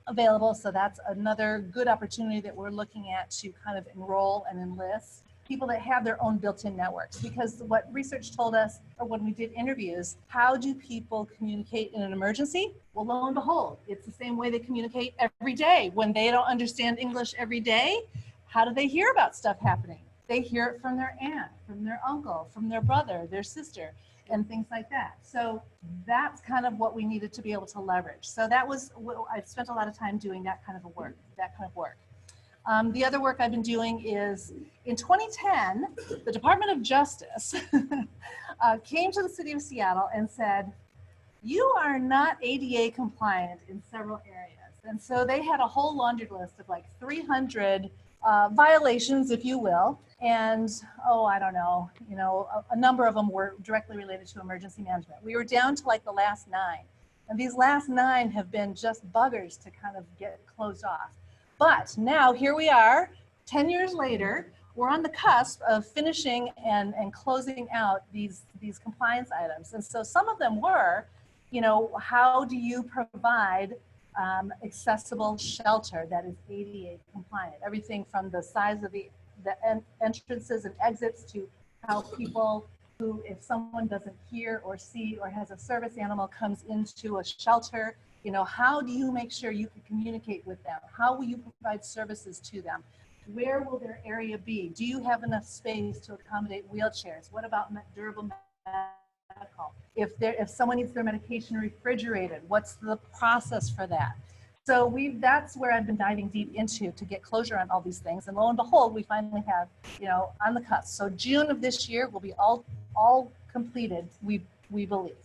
[SPEAKER 13] available. So that's another good opportunity that we're looking at to kind of enroll and enlist people that have their own built-in networks. Because what research told us, or when we did interviews, how do people communicate in an emergency? Well, lo and behold, it's the same way they communicate every day. When they don't understand English every day, how do they hear about stuff happening? They hear it from their aunt, from their uncle, from their brother, their sister, and things like that. So that's kind of what we needed to be able to leverage. So that was, I've spent a lot of time doing that kind of work. The other work I've been doing is, in 2010, the Department of Justice came to the city of Seattle and said, you are not ADA compliant in several areas. And so they had a whole laundry list of like 300 violations, if you will. And, I don't know, a number of them were directly related to emergency management. We were down to like the last 9. And these last 9 have been just buggers to kind of get closed off. But now here we are, 10 years later, we're on the cusp of finishing and closing out these compliance items. And so some of them were, how do you provide accessible shelter that is ADA compliant? Everything from the size of the entrances and exits to how people who, if someone doesn't hear or see or has a service animal comes into a shelter, how do you make sure you can communicate with them? How will you provide services to them? Where will their area be? Do you have enough space to accommodate wheelchairs? What about durable medical? If someone needs their medication refrigerated, what's the process for that? So that's where I've been diving deep into to get closure on all these things. And lo and behold, we finally have, on the cusp. So June of this year will be all completed, we believe.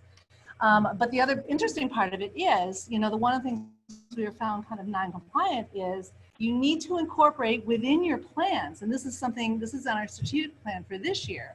[SPEAKER 13] But the other interesting part of it is, the one of the things we were found kind of non-compliant is you need to incorporate within your plans, and this is on our strategic plan for this year.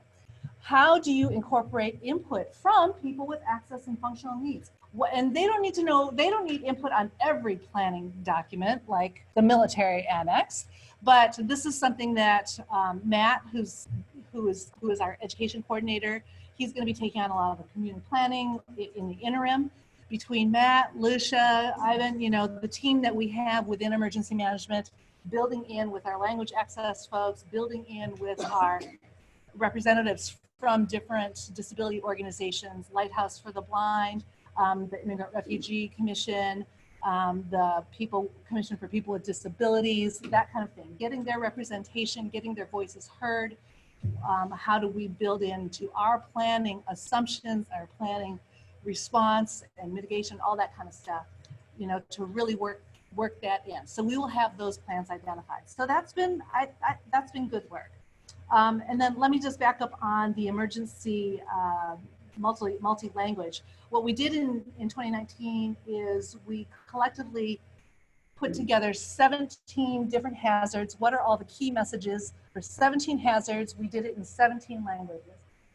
[SPEAKER 13] How do you incorporate input from people with access and functional needs? And they don't need input on every planning document like the military annex, but this is something that Matt, who is our education coordinator, he's going to be taking on a lot of the community planning in the interim. Between Matt, Lucia, Ivan, the team that we have within emergency management, building in with our language access folks, building in with our representatives from different disability organizations, Lighthouse for the Blind, the Immigrant Refugee Commission, the Commission for People with Disabilities, that kind of thing. Getting their representation, getting their voices heard. How do we build into our planning assumptions, our planning response and mitigation, all that kind of stuff, to really work that in. So we will have those plans identified. So that's been good work. And then let me just back up on the emergency multi-language. What we did in 2019 is we collectively put together 17 different hazards. What are all the key messages for 17 hazards? We did it in 17 languages.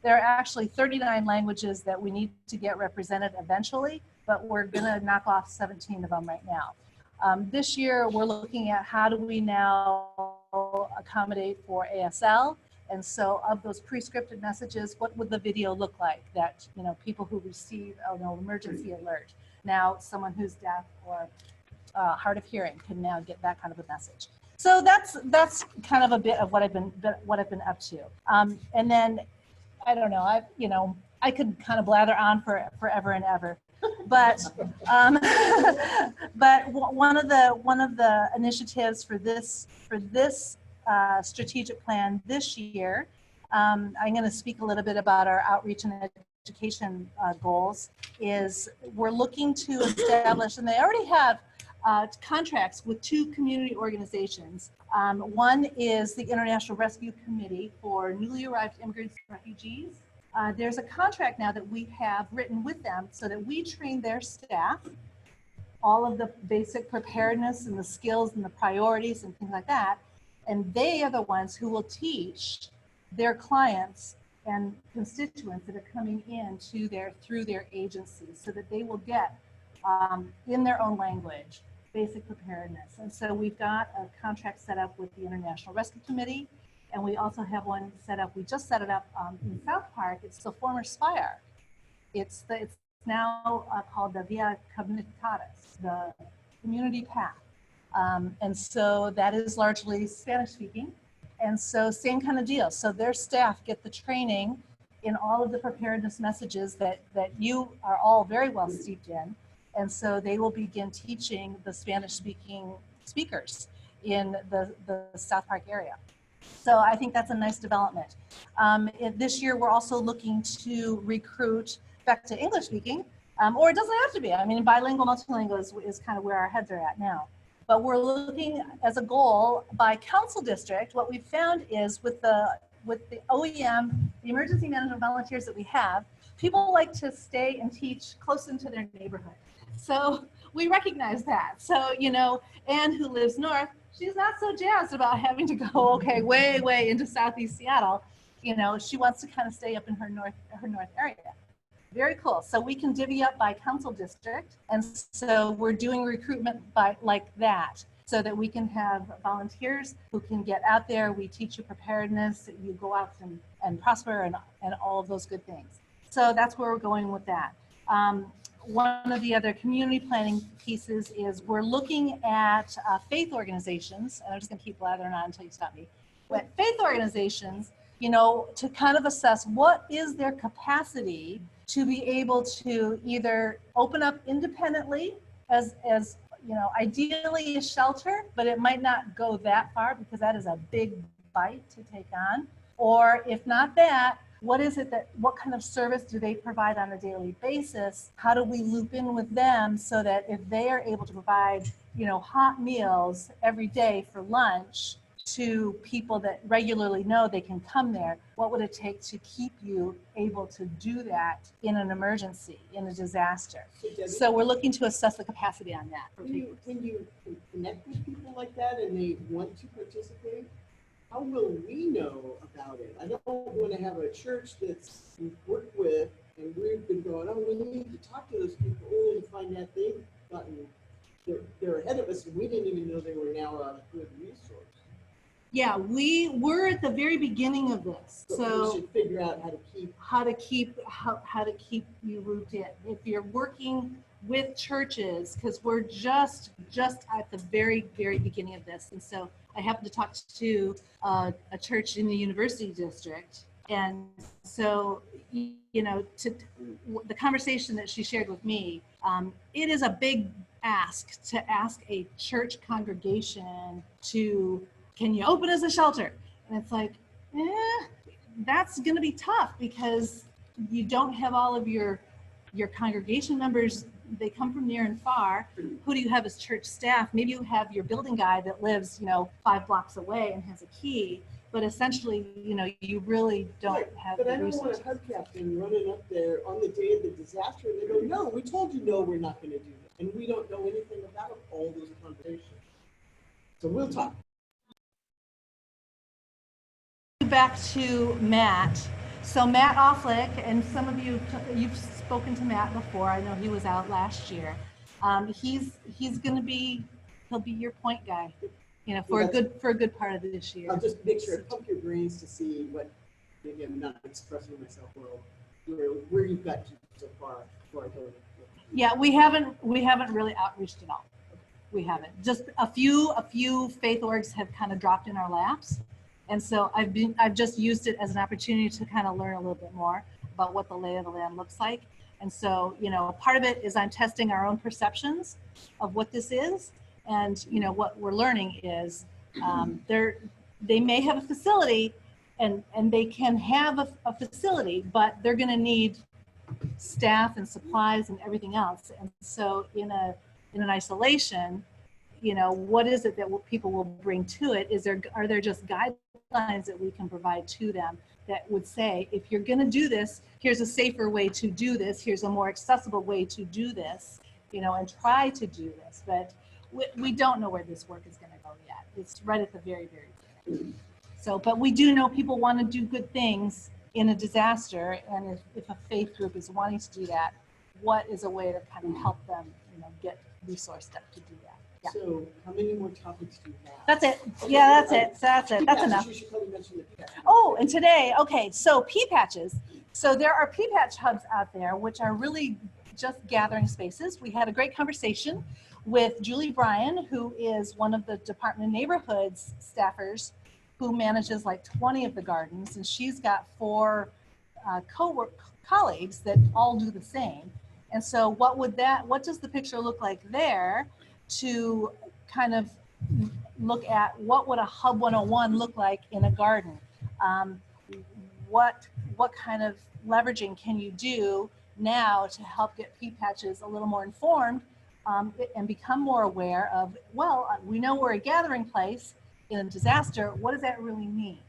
[SPEAKER 13] There are actually 39 languages that we need to get represented eventually, but we're gonna knock off 17 of them right now. This year, we're looking at how do we now accommodate for ASL. And so of those pre-scripted messages, what would the video look like that, people who receive an emergency alert, now someone who's deaf or hard of hearing can now get that kind of a message. So that's kind of a bit of what I've been up to. And then, I don't know, I could kind of blather on forever and ever, but but one of the initiatives for this strategic plan this year I'm going to speak a little bit about our outreach and education goals. Is we're looking to establish, and they already have contracts with 2 community organizations. One is the International Rescue Committee for newly arrived immigrants and refugees. There's a contract now that we have written with them so that we train their staff all of the basic preparedness and the skills and the priorities and things like that. And they are the ones who will teach their clients and constituents that are coming in to through their agencies so that they will get in their own language basic preparedness. And so we've got a contract set up with the International Rescue Committee, and we also have one set up. We just set it up in South Park. It's the former Spire. It's now called the Via Comunitatis, the community path. And so that is largely Spanish speaking. And so same kind of deal. So their staff get the training in all of the preparedness messages that you are all very well steeped in. And so they will begin teaching the Spanish speaking speakers in the South Park area. So I think that's a nice development. This year, we're also looking to recruit back to English speaking, or it doesn't have to be. I mean, bilingual, multilingual is kind of where our heads are at now. But we're looking as a goal by council district. What we've found is with the OEM, the emergency management volunteers that we have, people like to stay and teach close into their neighborhood. So we recognize that. So, you know, Anne, who lives north, she's not so jazzed about having to go, okay, way into Southeast Seattle. You know, she wants to kind of stay up in her north area. Very cool. So we can divvy up by council district. And so we're doing recruitment by like that so that we can have volunteers who can get out there. We teach you preparedness, you go out and prosper and all of those good things. So that's where we're going with that. One of the other community planning pieces is we're looking at faith organizations, and I'm just gonna keep blathering on until you stop me. But faith organizations, you know, to kind of assess what is their capacity to be able to either open up independently as you know, ideally a shelter, but it might not go that far because that is a big bite to take on. Or if not that, what kind of service do they provide on a daily basis? How do we loop in with them so that if they are able to provide, you know, hot meals every day for lunch to people that regularly know they can come there, what would it take to keep you able to do that in an emergency, in a disaster? So we're looking to assess the capacity on that.
[SPEAKER 1] When you connect with people like that and they want to participate, how will we know about it? I don't want to have a church that's we've worked with and we've been going, oh, we need to talk to those people only to find out they're ahead of us and we didn't even know they were now a good resource.
[SPEAKER 13] Yeah, we're at the very beginning of this. So
[SPEAKER 1] we should figure out how to keep
[SPEAKER 13] you looped in. If you're working with churches, because we're just at the very beginning of this, and so I happened to talk to a church in the university district, and so you know, the conversation that she shared with me, it is a big ask to ask a church congregation to, can you open as a shelter? And it's like, that's going to be tough because you don't have all of your congregation members. They come from near and far. Who do you have as church staff? Maybe you have your building guy that lives, you know, 5 blocks away and has a key, but essentially, you know, you really don't have the resources.
[SPEAKER 1] But I don't want a hub captain running up there on the day of the disaster and they go, no, we told you no, we're not going to do that. And we don't know anything about all those conversations. So we'll talk.
[SPEAKER 13] Back to Matt. So Matt Offlick, and some of you've spoken to Matt before. I know he was out last year. He's going to be, he'll be your point guy, you know, for a good part of this year.
[SPEAKER 1] I'll just make sure I pump your brains to see what, maybe I'm not expressing myself well, where you've got to so far before I go.
[SPEAKER 13] Yeah, we haven't really outreached at all. We haven't. Just a few faith orgs have kind of dropped in our laps. And so I've just used it as an opportunity to kind of learn a little bit more about what the lay of the land looks like. And so, you know, part of it is I'm testing our own perceptions of what this is. And, you know, what we're learning is they may have a facility, and they can have a facility, but they're going to need staff and supplies and everything else. And so in an isolation, you know, what is it that people will bring to it? Are there just guidelines that we can provide to them that would say, if you're going to do this, here's a safer way to do this, here's a more accessible way to do this, you know, and try to do this. But we don't know where this work is going to go yet. It's right at the very, very beginning. So, but we do know people want to do good things in a disaster, and if a faith group is wanting to do that, what is a way to kind of help them, you know, get resourced up to do that? Yeah.
[SPEAKER 1] So how many more topics do you have?
[SPEAKER 13] That's it.
[SPEAKER 1] Okay,
[SPEAKER 13] Yeah, that's it. That's it. That's
[SPEAKER 1] P-patches,
[SPEAKER 13] enough.
[SPEAKER 1] You should probably mention the P-patches.
[SPEAKER 13] Oh, and today, okay, so P-patches. So there are P-patch hubs out there, which are really just gathering spaces. We had a great conversation with Julie Bryan, who is one of the Department of Neighborhoods staffers who manages like 20 of the gardens, and she's got 4 colleagues that all do the same. And so what does the picture look like there to kind of look at what would a Hub 101 look like in a garden? What kind of leveraging can you do now to help get P-patches a little more informed and become more aware of, well, we know we're a gathering place in a disaster. What does that really mean?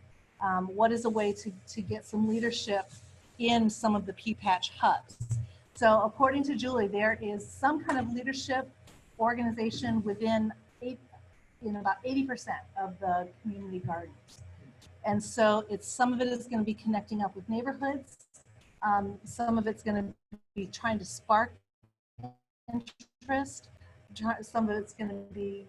[SPEAKER 13] What is a way to get some leadership in some of the P-patch hubs? So according to Julie, there is some kind of leadership organization within about 80% of the community gardens. And so some of it is going to be connecting up with neighborhoods. Some of it's going to be trying to spark interest. Some of it's going to be,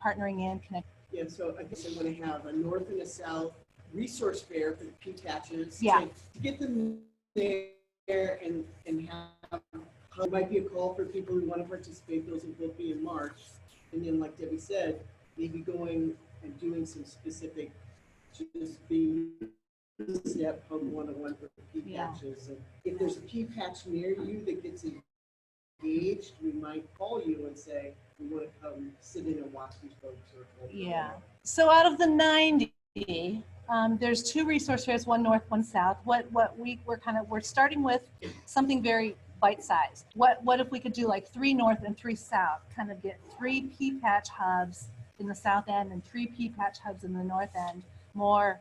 [SPEAKER 13] partnering in, connecting.
[SPEAKER 1] Yeah, so I guess I'm going to have a north and a south resource fair for the P-patches.
[SPEAKER 13] Yeah.
[SPEAKER 1] To get them there and have, there might be a call for people who want to participate. Those will both be in March. And then, like Debbie said, maybe going and doing some specific, just being step Hub 101 for P-patches. And if there's a P-patch near you that gets engaged, we might call you and say, we want to come sit in and watch these folks.
[SPEAKER 13] Yeah. So out of the 90, there's 2 resource fairs, one north, one south. We're starting with something very bite-sized. What if we could do like 3 north and 3 south, kind of get 3 P-patch hubs in the south end and 3 P-patch hubs in the north end, more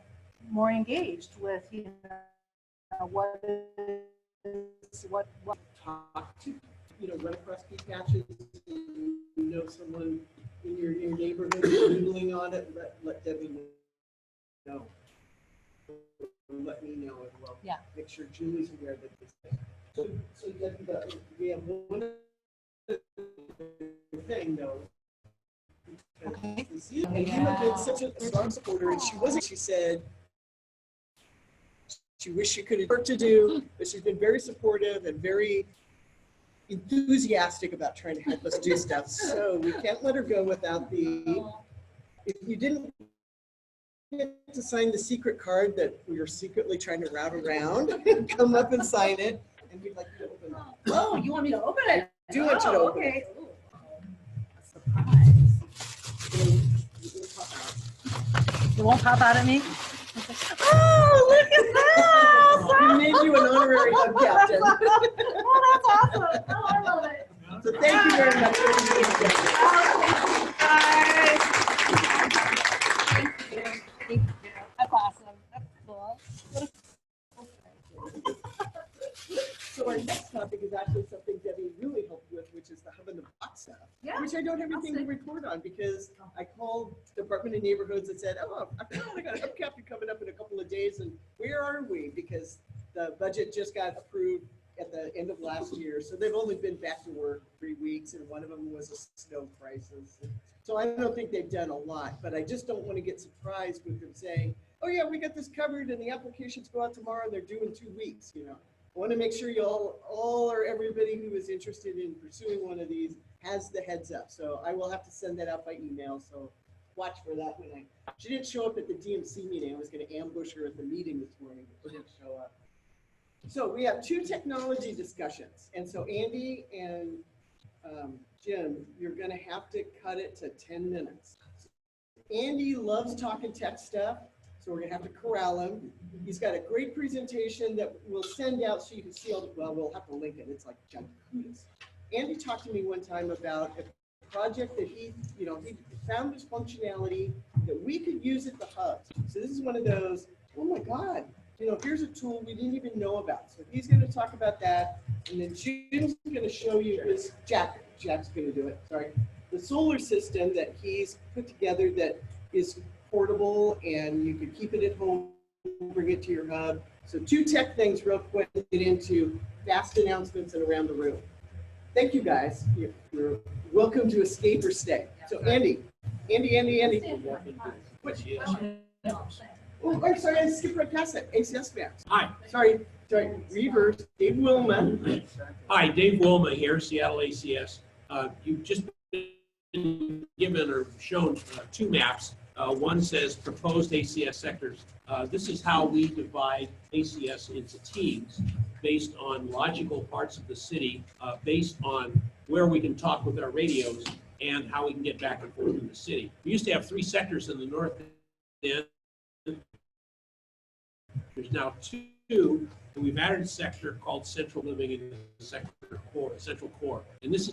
[SPEAKER 13] engaged with, you know, what
[SPEAKER 1] talk to, you know, run across P-patches, you know someone in your neighborhood doodling on it, let Debbie know. Let me know as well.
[SPEAKER 13] Yeah.
[SPEAKER 1] Make sure Julie's aware that this thing. So Debbie, we have one other thing though.
[SPEAKER 13] Okay.
[SPEAKER 1] And you have been such a strong supporter, and she said she wished she could have work to do, but she's been very supportive and very enthusiastic about trying to help us do stuff. So we can't let her go without if you didn't get to sign the secret card that we were secretly trying to route around, come up and sign it, and we'd like you to open it.
[SPEAKER 13] Oh, you want me to open it?
[SPEAKER 1] I do want you to open it.
[SPEAKER 13] It won't pop out at me? Oh, look at that!
[SPEAKER 1] We made you an honorary hub captain.
[SPEAKER 13] Oh, that's awesome. Oh, I love it.
[SPEAKER 1] So thank you very much for being here.
[SPEAKER 13] Thank you. That's awesome. That's cool.
[SPEAKER 1] So our next topic is actually something Debbie really helped with, which is the Hub in the Box stuff, which I don't have anything to report on because I called Department of Neighborhoods and said, oh, I got a hub captain coming up in a couple of days, and where are we? Because the budget just got approved at the end of last year, so they've only been back to work 3 weeks, and one of them was a snow crisis. So I don't think they've done a lot, but I just don't want to get surprised with them saying, oh yeah, we got this covered, and the applications go out tomorrow, and they're due in 2 weeks, you know. I want to make sure you all or everybody who is interested in pursuing one of these has the heads up. So I will have to send that out by email. So watch for that when she didn't show up at the DMC meeting. I was going to ambush her at the meeting this morning, but she didn't show up. So we have 2 technology discussions. And so Andy and Jim, you're going to have to cut it to 10 minutes. Andy loves talking tech stuff, so we're gonna have to corral him. He's got a great presentation that we'll send out so you can see all the, well, we'll have to link it. It's like giant. Andy talked to me one time about a project that he found this functionality that we could use at the hubs. So this is one of those, oh my God, here's a tool we didn't even know about. So he's gonna talk about that. And then Jim's gonna show you his, Jack's gonna do it, sorry. The solar system that he's put together that is portable and you could keep it at home, bring it to your hub. So 2 tech things real quick to get into fast announcements and around the room. Thank you guys. You're welcome to escape or stay. So Andy. What? Oh, I'm sorry, I skipped right past that. ACS Maps.
[SPEAKER 14] Hi.
[SPEAKER 1] Sorry, reverse. Dave Wilma.
[SPEAKER 14] Hi, Dave Wilma here, Seattle ACS. You've just been given or shown 2 maps. One says proposed ACS sectors. This is how we divide ACS into teams based on logical parts of the city, based on where we can talk with our radios and how we can get back and forth in the city. We used to have 3 sectors in the north end. There's now 2, and we've added a sector called Central Living in the Central Core. And this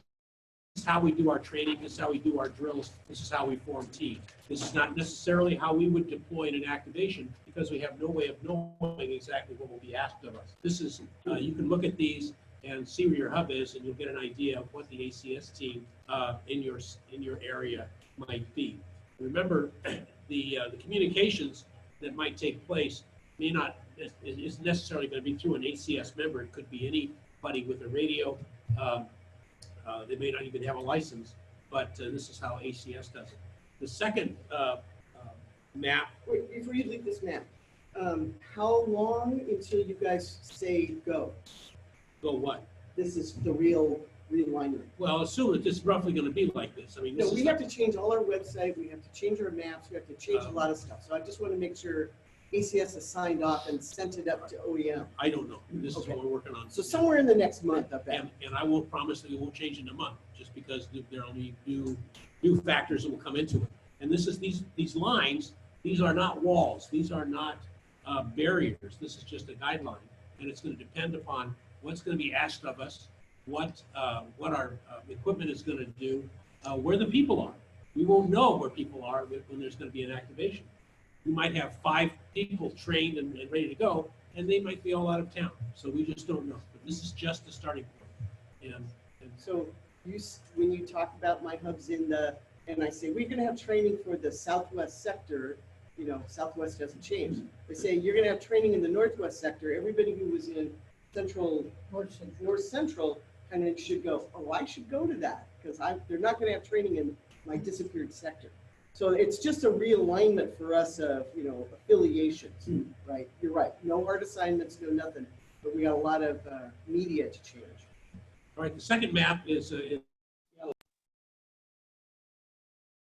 [SPEAKER 14] is how we do our training, this is how we do our drills, this is how we form teams. This is not necessarily how we would deploy in an activation because we have no way of knowing exactly what will be asked of us. This is, you can look at these and see where your hub is and you'll get an idea of what the ACS team in your area might be. Remember, the communications that might take place may not, isn't necessarily going to be through an ACS member. It could be anybody with a radio. They may not even have a license, but this is how ACS does it. The second map.
[SPEAKER 1] Wait, before you leave this map, how long until you guys say go?
[SPEAKER 14] Go what?
[SPEAKER 1] This is the real realignment.
[SPEAKER 14] Well, assume that this is roughly going to be like this. I mean,
[SPEAKER 1] no, we have to change all our website. We have to change our maps. We have to change a lot of stuff. So I just want to make sure ACS has signed off and sent it up to OEM.
[SPEAKER 14] I don't know. This is what we're working on.
[SPEAKER 1] So somewhere in the next month, I bet.
[SPEAKER 14] And I won't promise that it won't change in a month, just because there will be new factors that will come into it. And this is these lines. These are not walls. These are not barriers. This is just a guideline, and it's going to depend upon what's going to be asked of us, what our equipment is going to do, where the people are. We won't know where people are when there's going to be an activation. We might have 5 people trained and ready to go, and they might be all out of town. So we just don't know. But this is just the starting point. And
[SPEAKER 1] so when you talk about my hubs and I say, we're going to have training for the Southwest sector, Southwest doesn't change. They say, you're going to have training in the Northwest sector. Everybody who was in North Central kind of should go, oh, I should go to that because they're not going to have training in my disappeared sector. So it's just a realignment for us of, affiliations, right? You're right. No hard assignments, no nothing, but we got a lot of media to change.
[SPEAKER 14] All right, the second map is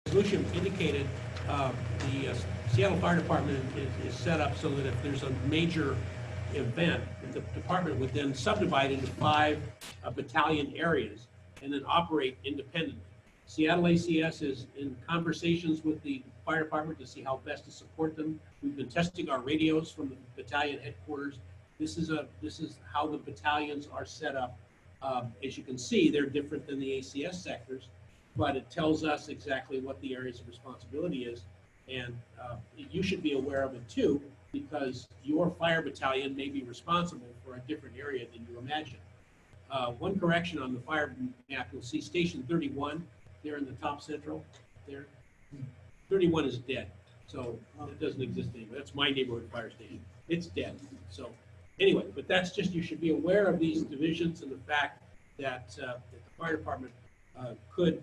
[SPEAKER 14] resolution indicated the Seattle Fire Department is set up so that if there's a major event, the department would then subdivide into 5 battalion areas and then operate independently. Seattle ACS is in conversations with the fire department to see how best to support them. We've been testing our radios from the battalion headquarters. This is how the battalions are set up. As you can see, they're different than the ACS sectors, but it tells us exactly what the areas of responsibility is. And you should be aware of it too, because your fire battalion may be responsible for a different area than you imagine. One correction on the fire map, you'll see Station 31 there in the top central there. 31 is dead, so it doesn't exist anymore. That's my neighborhood fire station. It's dead. So anyway, but that's just, you should be aware of these divisions and the fact that the fire department could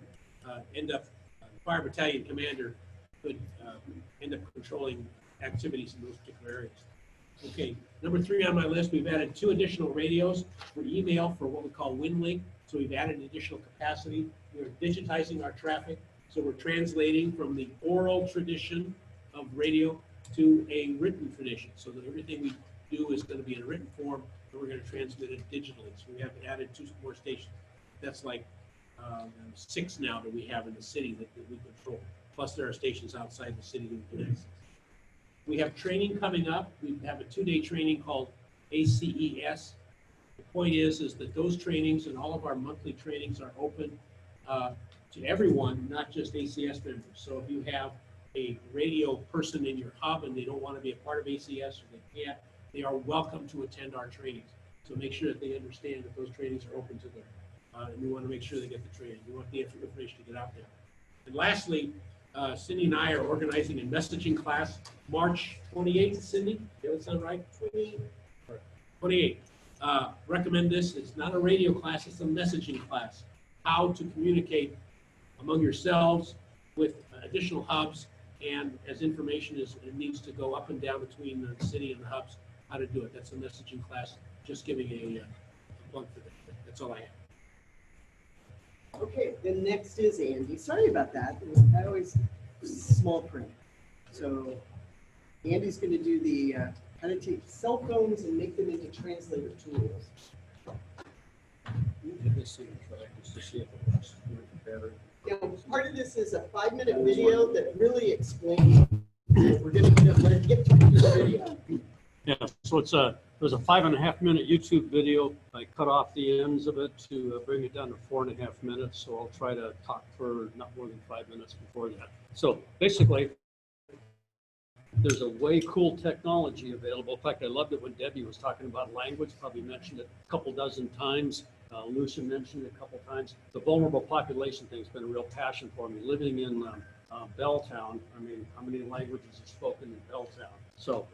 [SPEAKER 14] end up, the fire battalion commander could end up controlling activities in those particular areas. Okay, number 3 on my list, we've added 2 additional radios for email for what we call WinLink. So we've added additional capacity. We're digitizing our traffic. So we're translating from the oral tradition of radio to a written tradition. So that everything we do is going to be in a written form, and we're going to transmit it digitally. So we have added 2 more stations. That's like 6 now that we have in the city that we control. plus there are stations outside the city in the United States. We have training coming up. We have a 2-day training called ACES. The point is that those trainings and all of our monthly trainings are open to everyone, not just ACS members. So if you have a radio person in your hub and they don't want to be a part of ACS or they can't, they are welcome to attend our trainings. So make sure that they understand that those trainings are open to them. And we want to make sure they get the training. We want the information to get out there. And lastly, Cindy and I are organizing a messaging class March 28th. Cindy, did that sound right? 28th. Recommend this. It's not a radio class, it's a messaging class. How to communicate among yourselves with additional hubs, and as information needs to go up and down between the city and the hubs, how to do it. That's a messaging class. Just giving a plug for that. That's all I have.
[SPEAKER 1] Okay, then next is Andy. Sorry about that. I always small print. So Andy's going to do the how to take cell phones and make them into translator tools.
[SPEAKER 14] Give this thing a try just to see if it works better.
[SPEAKER 1] Now, part of this is a 5-minute video that really explains. We're going to get to the video.
[SPEAKER 15] Yeah, so there's a 5.5-minute YouTube video. I cut off the ends of it to bring it down to 4.5 minutes. So I'll try to talk for not more than 5 minutes before that. So basically, there's a way cool technology available. In fact, I loved it when Debbie was talking about language, probably mentioned it a couple dozen times. Lucia mentioned it a couple times. The vulnerable population thing has been a real passion for me. Living in Belltown, I mean, how many languages are spoken in Belltown? So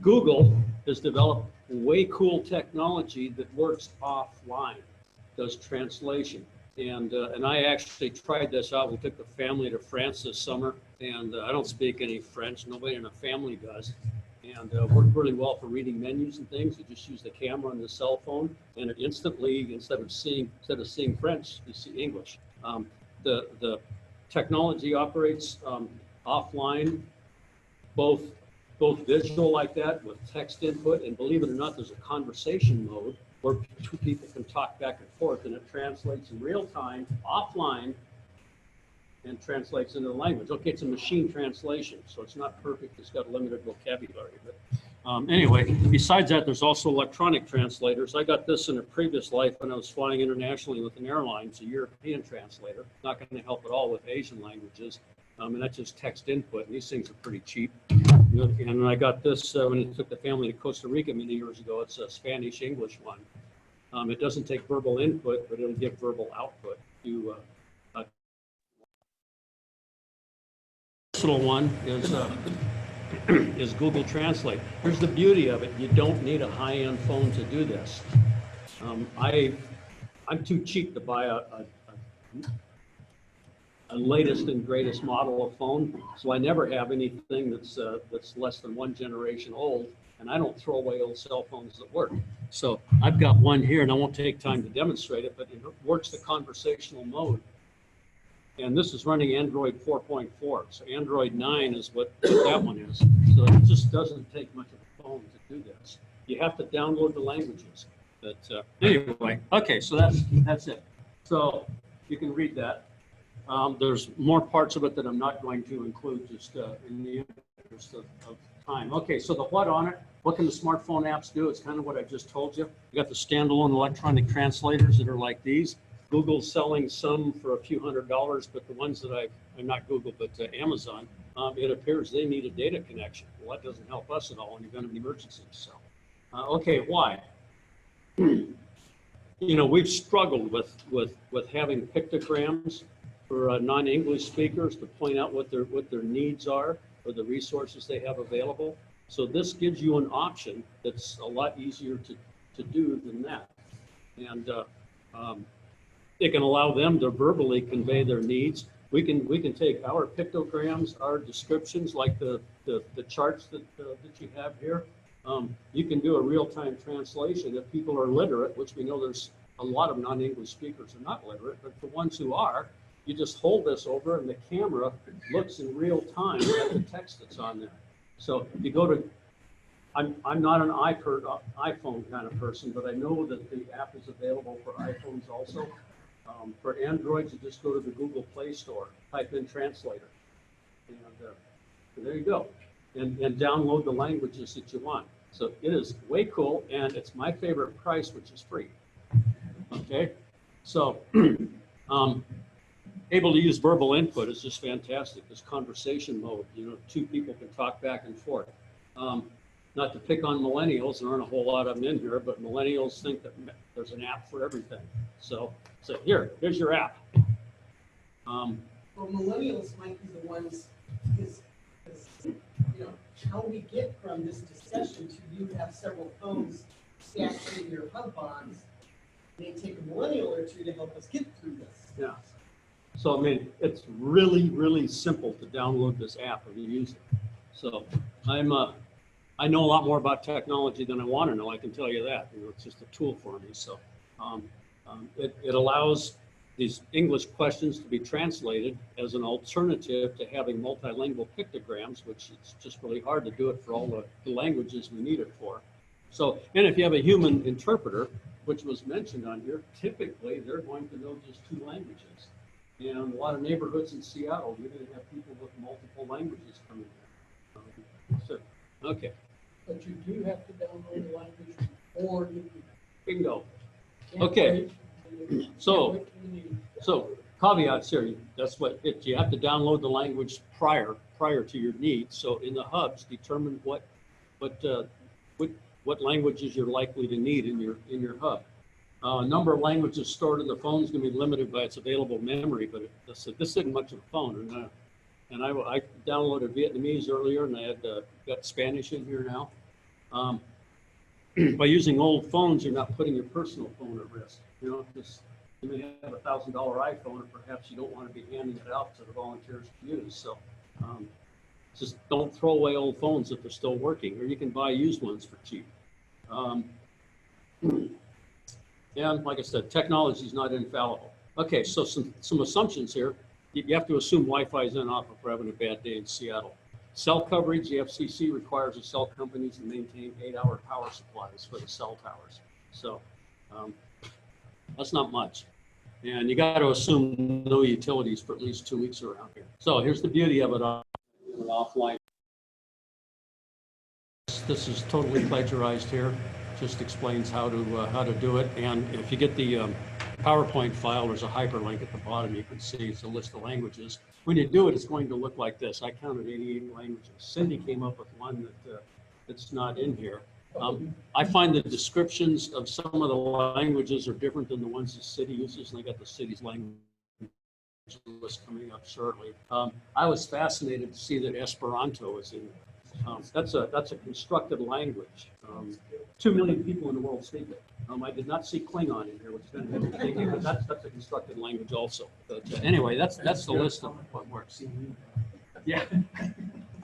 [SPEAKER 15] Google has developed way cool technology that works offline, does translation. And I actually tried this out. We took the family to France this summer, and I don't speak any French. Nobody in the family does. And worked really well for reading menus and things. You just use the camera on the cell phone, and it instantly, instead of seeing French, you see English. The technology operates offline, both visual like that with text input, and believe it or not, there's a conversation mode where two people can talk back and forth, and it translates in real time, offline, and translates into the language. Okay, it's a machine translation, so it's not perfect. It's got limited vocabulary. But anyway, besides that, there's also electronic translators. I got this in a previous life when I was flying internationally with an airline. It's a European translator. Not going to help at all with Asian languages. And that's just text input, and these things are pretty cheap. And I got this when I took the family to Costa Rica many years ago. It's a Spanish-English one. It doesn't take verbal input, but it'll give verbal output. Personal one is Google Translate. Here's the beauty of it. You don't need a high-end phone to do this. I'm too cheap to buy a latest and greatest model of phone, so I never have anything that's less than 1 generation old, and I don't throw away old cell phones that work. So I've got one here, and I won't take time to demonstrate it, but it works the conversational mode. And this is running Android 4.4. So Android 9 is what that one is. So it just doesn't take much of a phone to do this. You have to download the languages. But anyway, okay, so that's it. So you can read that. There's more parts of it that I'm not going to include just in the interest of time. Okay, so the what on it, what can the smartphone apps do? It's kind of what I just told you. You got the standalone electronic translators that are like these. Google's selling some for a few $100s, but the ones that I'm not Google, but Amazon, it appears they need a data connection. Well, that doesn't help us at all when you've got an emergency. So, okay, why? You know, we've struggled with having pictograms for non-English speakers to point out what their needs are or the resources they have available. So this gives you an option that's a lot easier to do than that. And it can allow them to verbally convey their needs. We can take our pictograms, our descriptions, like the charts that you have here. You can do a real-time translation if people are literate, which we know there's a lot of non-English speakers are not literate, but the ones who are, you just hold this over and the camera looks in real time at the text that's on there. So you go to, I'm not an iPhone kind of person, but I know that the app is available for iPhones also. For Androids, you just go to the Google Play Store, type in Translator, And there you go. And download the languages that you want. So it is way cool, and it's my favorite price, which is free. Okay, so able to use verbal input is just fantastic. This conversation mode, you know, two people can talk back and forth. Not to pick on millennials, there aren't a whole lot of them in here, but millennials think that there's an app for everything. So here's your app.
[SPEAKER 1] Well, millennials might be the ones, because, you know, how we get from this discussion to you have several phones stacked in your hub bonds, may take a millennial or two to help us get through this.
[SPEAKER 15] Yeah. So, I mean, it's really, really simple to download this app and use it. So I know a lot more about technology than I want to know. I can tell you that. You know, it's just a tool for me. So it allows these English questions to be translated as an alternative to having multilingual pictograms, which it's just really hard to do it for all the languages we need it for. So, and if you have a human interpreter, which was mentioned on here, typically they're going to know just 2 languages. And a lot of neighborhoods in Seattle, you're going to have people with multiple languages coming in. Okay.
[SPEAKER 3] But you do have to download the language before you.
[SPEAKER 15] Bingo.
[SPEAKER 3] Can't
[SPEAKER 15] Okay.
[SPEAKER 3] wait.
[SPEAKER 15] So caveats here. That's what you have to download the language prior to your needs. So in the hubs, determine what languages you're likely to need in your hub. Number of languages stored in the phone is going to be limited by its available memory, but this isn't much of a phone. And I downloaded Vietnamese earlier, and I had got Spanish in here now. By using old phones, you're not putting your personal phone at risk. You know, just you may have a $1,000 iPhone, and perhaps you don't want to be handing it out to the volunteers to use. So just don't throw away old phones if they're still working, or you can buy used ones for cheap. And like I said, technology is not infallible. Okay, so some assumptions here. You have to assume Wi-Fi is in off if we're having a bad day in Seattle. Cell coverage, the FCC requires the cell companies to maintain 8-hour power supplies for the cell towers. So that's not much. And you got to assume no utilities for at least 2 weeks around here. So here's the beauty of it offline. This is totally plagiarized here. Just explains how to do it. And if you get the PowerPoint file, there's a hyperlink at the bottom. You can see it's a list of languages. When you do it, it's going to look like this. I counted 88 languages. Cindy came up with one that's not in here. I find the descriptions of some of the languages are different than the ones the city uses, and I got the city's language list coming up shortly. I was fascinated to see that Esperanto is in there. That's a constructed language. 2 million people in the world speak it. I did not see Klingon in here, which is kind of interesting, but that's a constructed language also. But anyway, that's the list of what works. Yeah,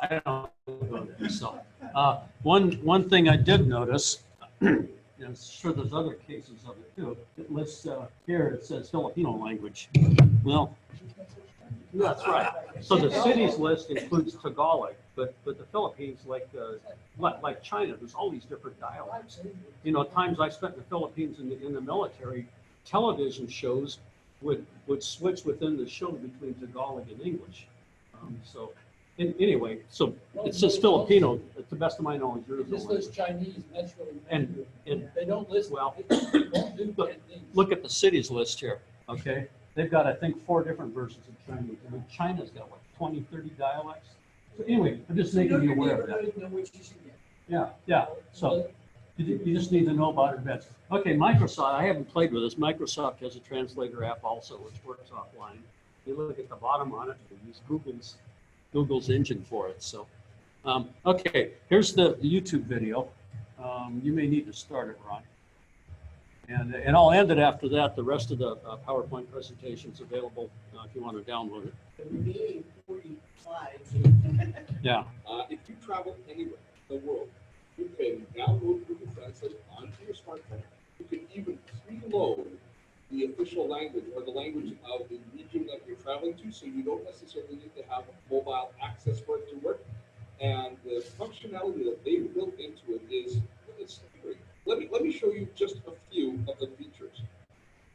[SPEAKER 15] I don't know. So one thing I did notice, I'm sure there's other cases of it too. It lists here. It says Filipino language. Well, that's right. So the cities list includes Tagalog, but the Philippines, like China, there's all these different dialects. You know, times I spent in the Philippines in the military, television shows would switch within the show between Tagalog and English. Anyway, so it says Filipino. To the best of my knowledge, there is
[SPEAKER 3] This
[SPEAKER 15] no
[SPEAKER 3] lists Chinese, and that's really.
[SPEAKER 15] And
[SPEAKER 3] They don't list.
[SPEAKER 15] well,
[SPEAKER 3] They won't do bad things.
[SPEAKER 15] look at the cities list here. Okay, they've got I think 4 different versions of Chinese. I mean, China's got what 20, 30 dialects. So anyway, I'm just making you aware of that.
[SPEAKER 1] Know what you should get.
[SPEAKER 15] Yeah. So you just need to know about it better. Okay, Microsoft. I haven't played with this. Microsoft has a translator app also, which works offline. You look at the bottom on it. They use Google's engine for it. So, okay, here's the YouTube video. You may need to start it, Ron. And I'll end it after that. The rest of the PowerPoint presentation is available if you want to download it.
[SPEAKER 1] The remaining 40 slides.
[SPEAKER 15] Yeah.
[SPEAKER 16] If you travel anywhere in the world, you can download Google Translate onto your smartphone. You can even preload the official language or the language of the region that you're traveling to, so you don't necessarily need to have mobile access for it to work. And the functionality that they've built into it is great. Let me show you just a few of the features.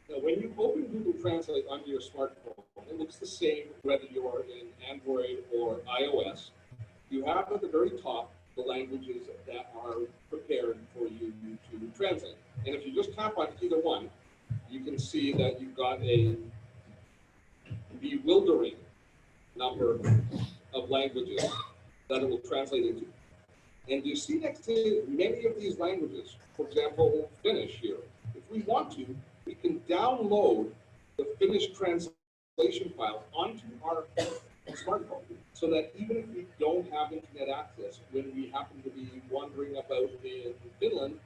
[SPEAKER 16] Now, when you open Google Translate on your smartphone, it looks the same whether you're in Android or iOS. very top the languages that are prepared for you to translate. And if you just tap on either one, you can see that you've got a bewildering number of languages that it will translate into. And you see next to many of these languages, for example, Finnish here. If we want to, we can download the Finnish translation file onto our smartphone, so that even if we don't have internet access, when we happen to be wandering about in Finland,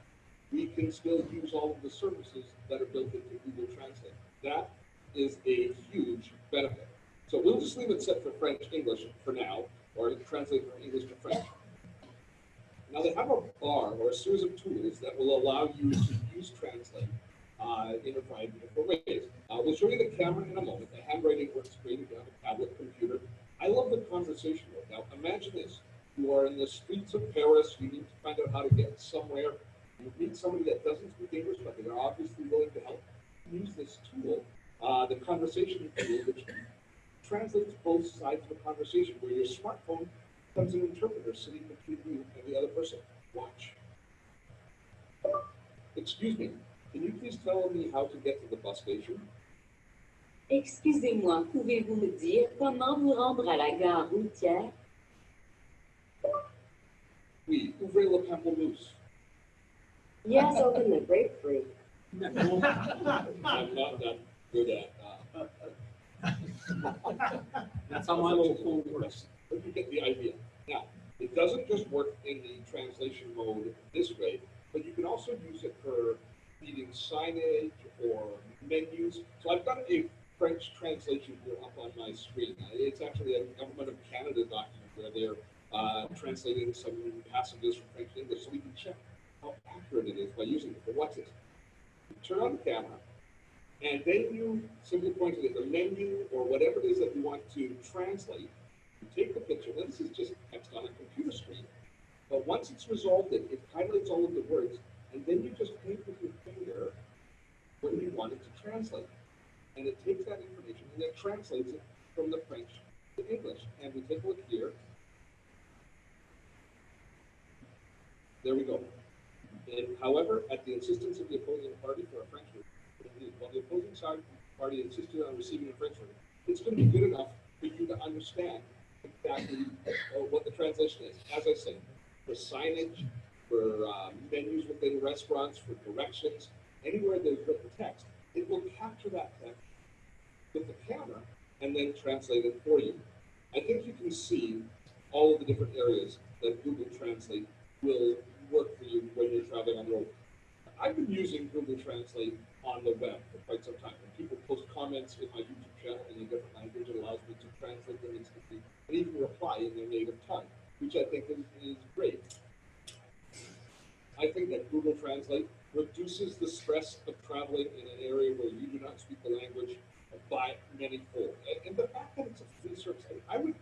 [SPEAKER 16] we can still use all of the services that are built into Google Translate. That is a huge benefit. So we'll just leave it set for French English for now, or translate from English to French. Now they have a bar or a series of tools that will allow you to use Translate in a variety of different ways. We'll show you the camera in a moment. The handwriting works great if you have a tablet computer. I love the conversation mode. Now imagine this. You are in the streets of Paris. You need to find out how to get somewhere. You meet somebody that doesn't speak English, but they are obviously willing to help. Use this tool, the conversation tool, which translates both sides of the conversation, where your smartphone becomes an interpreter sitting between you and the other person. Watch. Excuse me, can you please tell me how to get to the bus station?
[SPEAKER 17] Excusez-moi, pouvez-vous me dire comment vous rendre à la gare routière?
[SPEAKER 16] Oui, ouvrez le pamplemousse.
[SPEAKER 17] Yes, open the grapefruit.
[SPEAKER 16] I'm not that good at
[SPEAKER 15] That's how my little phone works.
[SPEAKER 16] But you get the idea. Now, it doesn't just work in the translation mode this way, but you can also use it for reading signage or menus. So I've got a French translation here up on my screen. It's actually a Government of Canada document where they're translating some passages from French to English, so we can check how accurate it is by using it. But watch this. You turn on the camera, and then you simply point it at the menu or whatever it is that you want to translate. You take the picture. Now, this is just text on a computer screen. But once it's resolved, it highlights all of the words, and then you just paint with your finger what you want it to translate. And it takes that information and then translates it from the French to English. And we take a look here. There we go. And however, at the insistence of the opposing party for a French version, while the opposing side party insisted on receiving a French version, it's going to be good enough for you to understand exactly what the translation is. As I said, for signage, for menus within restaurants, for directions, anywhere there's written text, it will capture that text with the camera and then translate it for you. I think you can see all of the different areas that Google Translate will work for you when you're traveling on the road. I've been using Google Translate on the web for quite some time. When people post comments in my YouTube channel in a different language, it allows me to translate them instantly and even reply in their native tongue, which I think is great. I think that Google Translate reduces the stress of traveling in an area where you do not speak the language by many-fold. And the fact that it's a free service, I would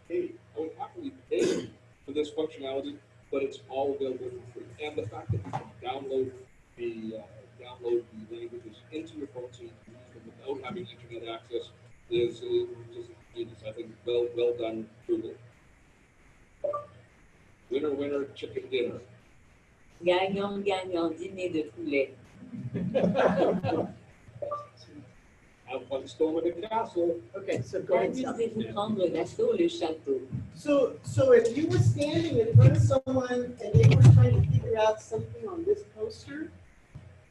[SPEAKER 16] happily pay for this functionality, but it's all available for free. And the fact that you can download the languages into your phone so you can use them without having internet access is just genius. I think well done, Google. Winner, winner, chicken dinner.
[SPEAKER 17] Gagnant, gagnant, dîner de poulet.
[SPEAKER 16] Have fun storming the castle.
[SPEAKER 1] Okay, so go ahead.
[SPEAKER 17] Amusez-vous prendre d'assaut le château.
[SPEAKER 1] So if you were standing in front of someone and they were trying to figure out something on this poster,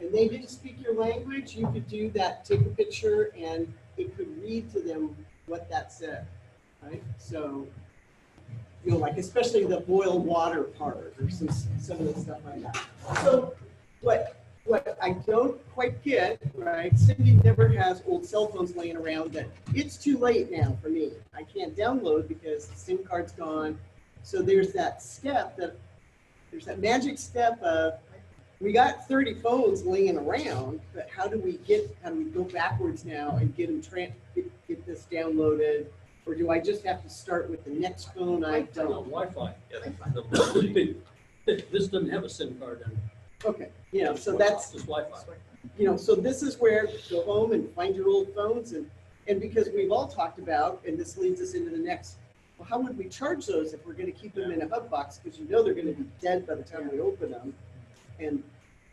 [SPEAKER 1] and they didn't speak your language, you could do that, take a picture, and it could read to them what that said, right? So, you know, like especially the boil water part or some of the stuff like that. So what I don't quite get, right, Cindy never has old cell phones laying around that it's too late now for me. I can't download because the SIM card's gone. So there's that step there's that magic step of, we got 30 phones laying around, but how do we go backwards now and get them get this downloaded? Or do I just have to start with the next phone I've done?
[SPEAKER 15] Wi-Fi. This doesn't have a SIM card in it.
[SPEAKER 1] Okay, you know, so that's,
[SPEAKER 15] Just Wi-Fi.
[SPEAKER 1] you know, so this is where go home and find your old phones and because we've all talked about, and this leads us into the next well, how would we charge those if we're gonna keep them in a hub box? Because you know they're gonna be dead by the time we open them. And,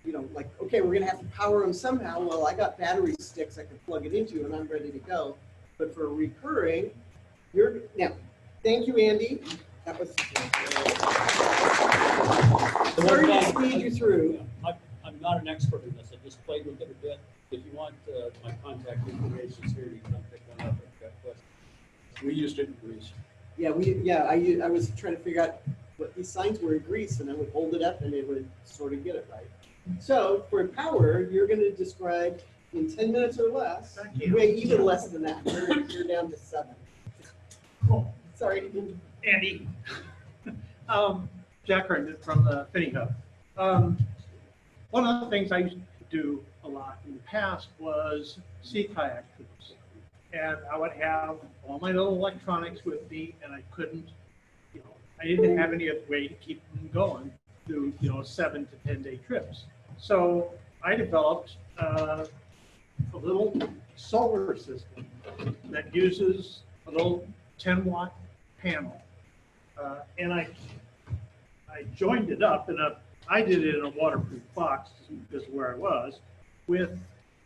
[SPEAKER 1] you know, like, okay, we're gonna have to power them somehow. Well, I got battery sticks I can plug it into and I'm ready to go. But for recurring, now, thank you, Andy. That was. Sorry to speed you through.
[SPEAKER 15] I'm not an expert in this. I just played with it a bit. If you want my contact information here, you can pick one up if you've got questions. We used it in Greece.
[SPEAKER 1] Yeah, I was trying to figure out what these signs were in Greece, and I would hold it up and it would sort of get it right. So for power, you're going to describe in 10 minutes or less. Wait, even less than that. You're down to 7.
[SPEAKER 18] Cool.
[SPEAKER 1] Sorry.
[SPEAKER 18] Andy. Jack Herndon from the Finny Hub. One of the things I used to do a lot in the past was sea kayak trips. And I would have all my little electronics with me, and I couldn't, you know, I didn't have any other way to keep them going through, you know, 7 to 10 day trips. So I developed a little solar system that uses a little 10-watt panel. And I joined it up I did it in a waterproof box because of where I was, with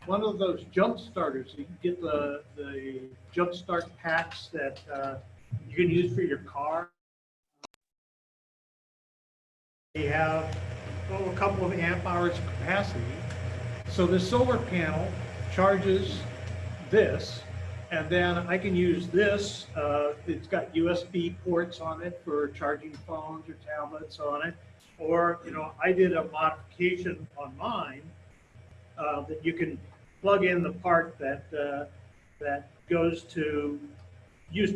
[SPEAKER 18] one of those jump starters. You can get the jump start packs that you can use for your car. They have a couple of amp hours of capacity. So the solar panel charges this, and then I can use this. It's got USB ports on it for charging phones or tablets on it. Or, you know, I did a modification on mine that you can plug in the part that used to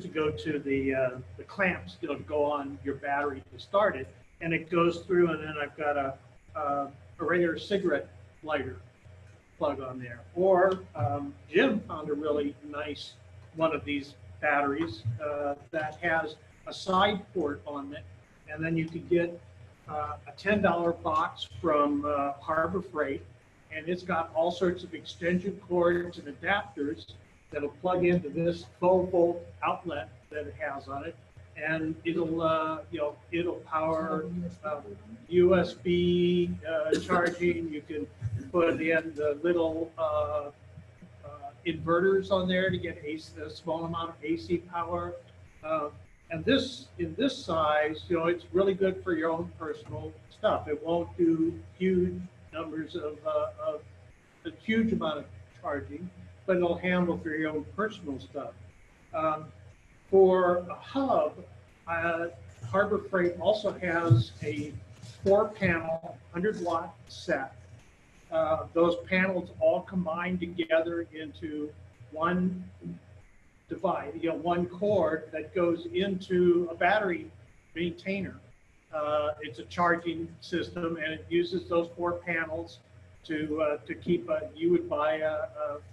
[SPEAKER 18] go to the clamps, you know, to go on your battery to start it, and it goes through, and then I've got a regular cigarette lighter plug on there. Or Jim found a really nice one of these batteries that has a side port on it, and then you could get a $10 box from Harbor Freight, and it's got all sorts of extension cords and adapters that'll plug into this 12-volt outlet that it has on it, and it'll you know, it'll power USB charging. You can put in the little inverters on there to get a small amount of AC power. And this, in this size, you know, it's really good for your own personal stuff. It won't do huge numbers of a huge amount of charging, but it'll handle for your own personal stuff. For a hub, Harbor Freight also has a 4-panel, 100-watt set. Those panels all combine together into one divide, you know, one cord that goes into a battery maintainer. It's a charging system, and it uses those 4 panels to keep you would buy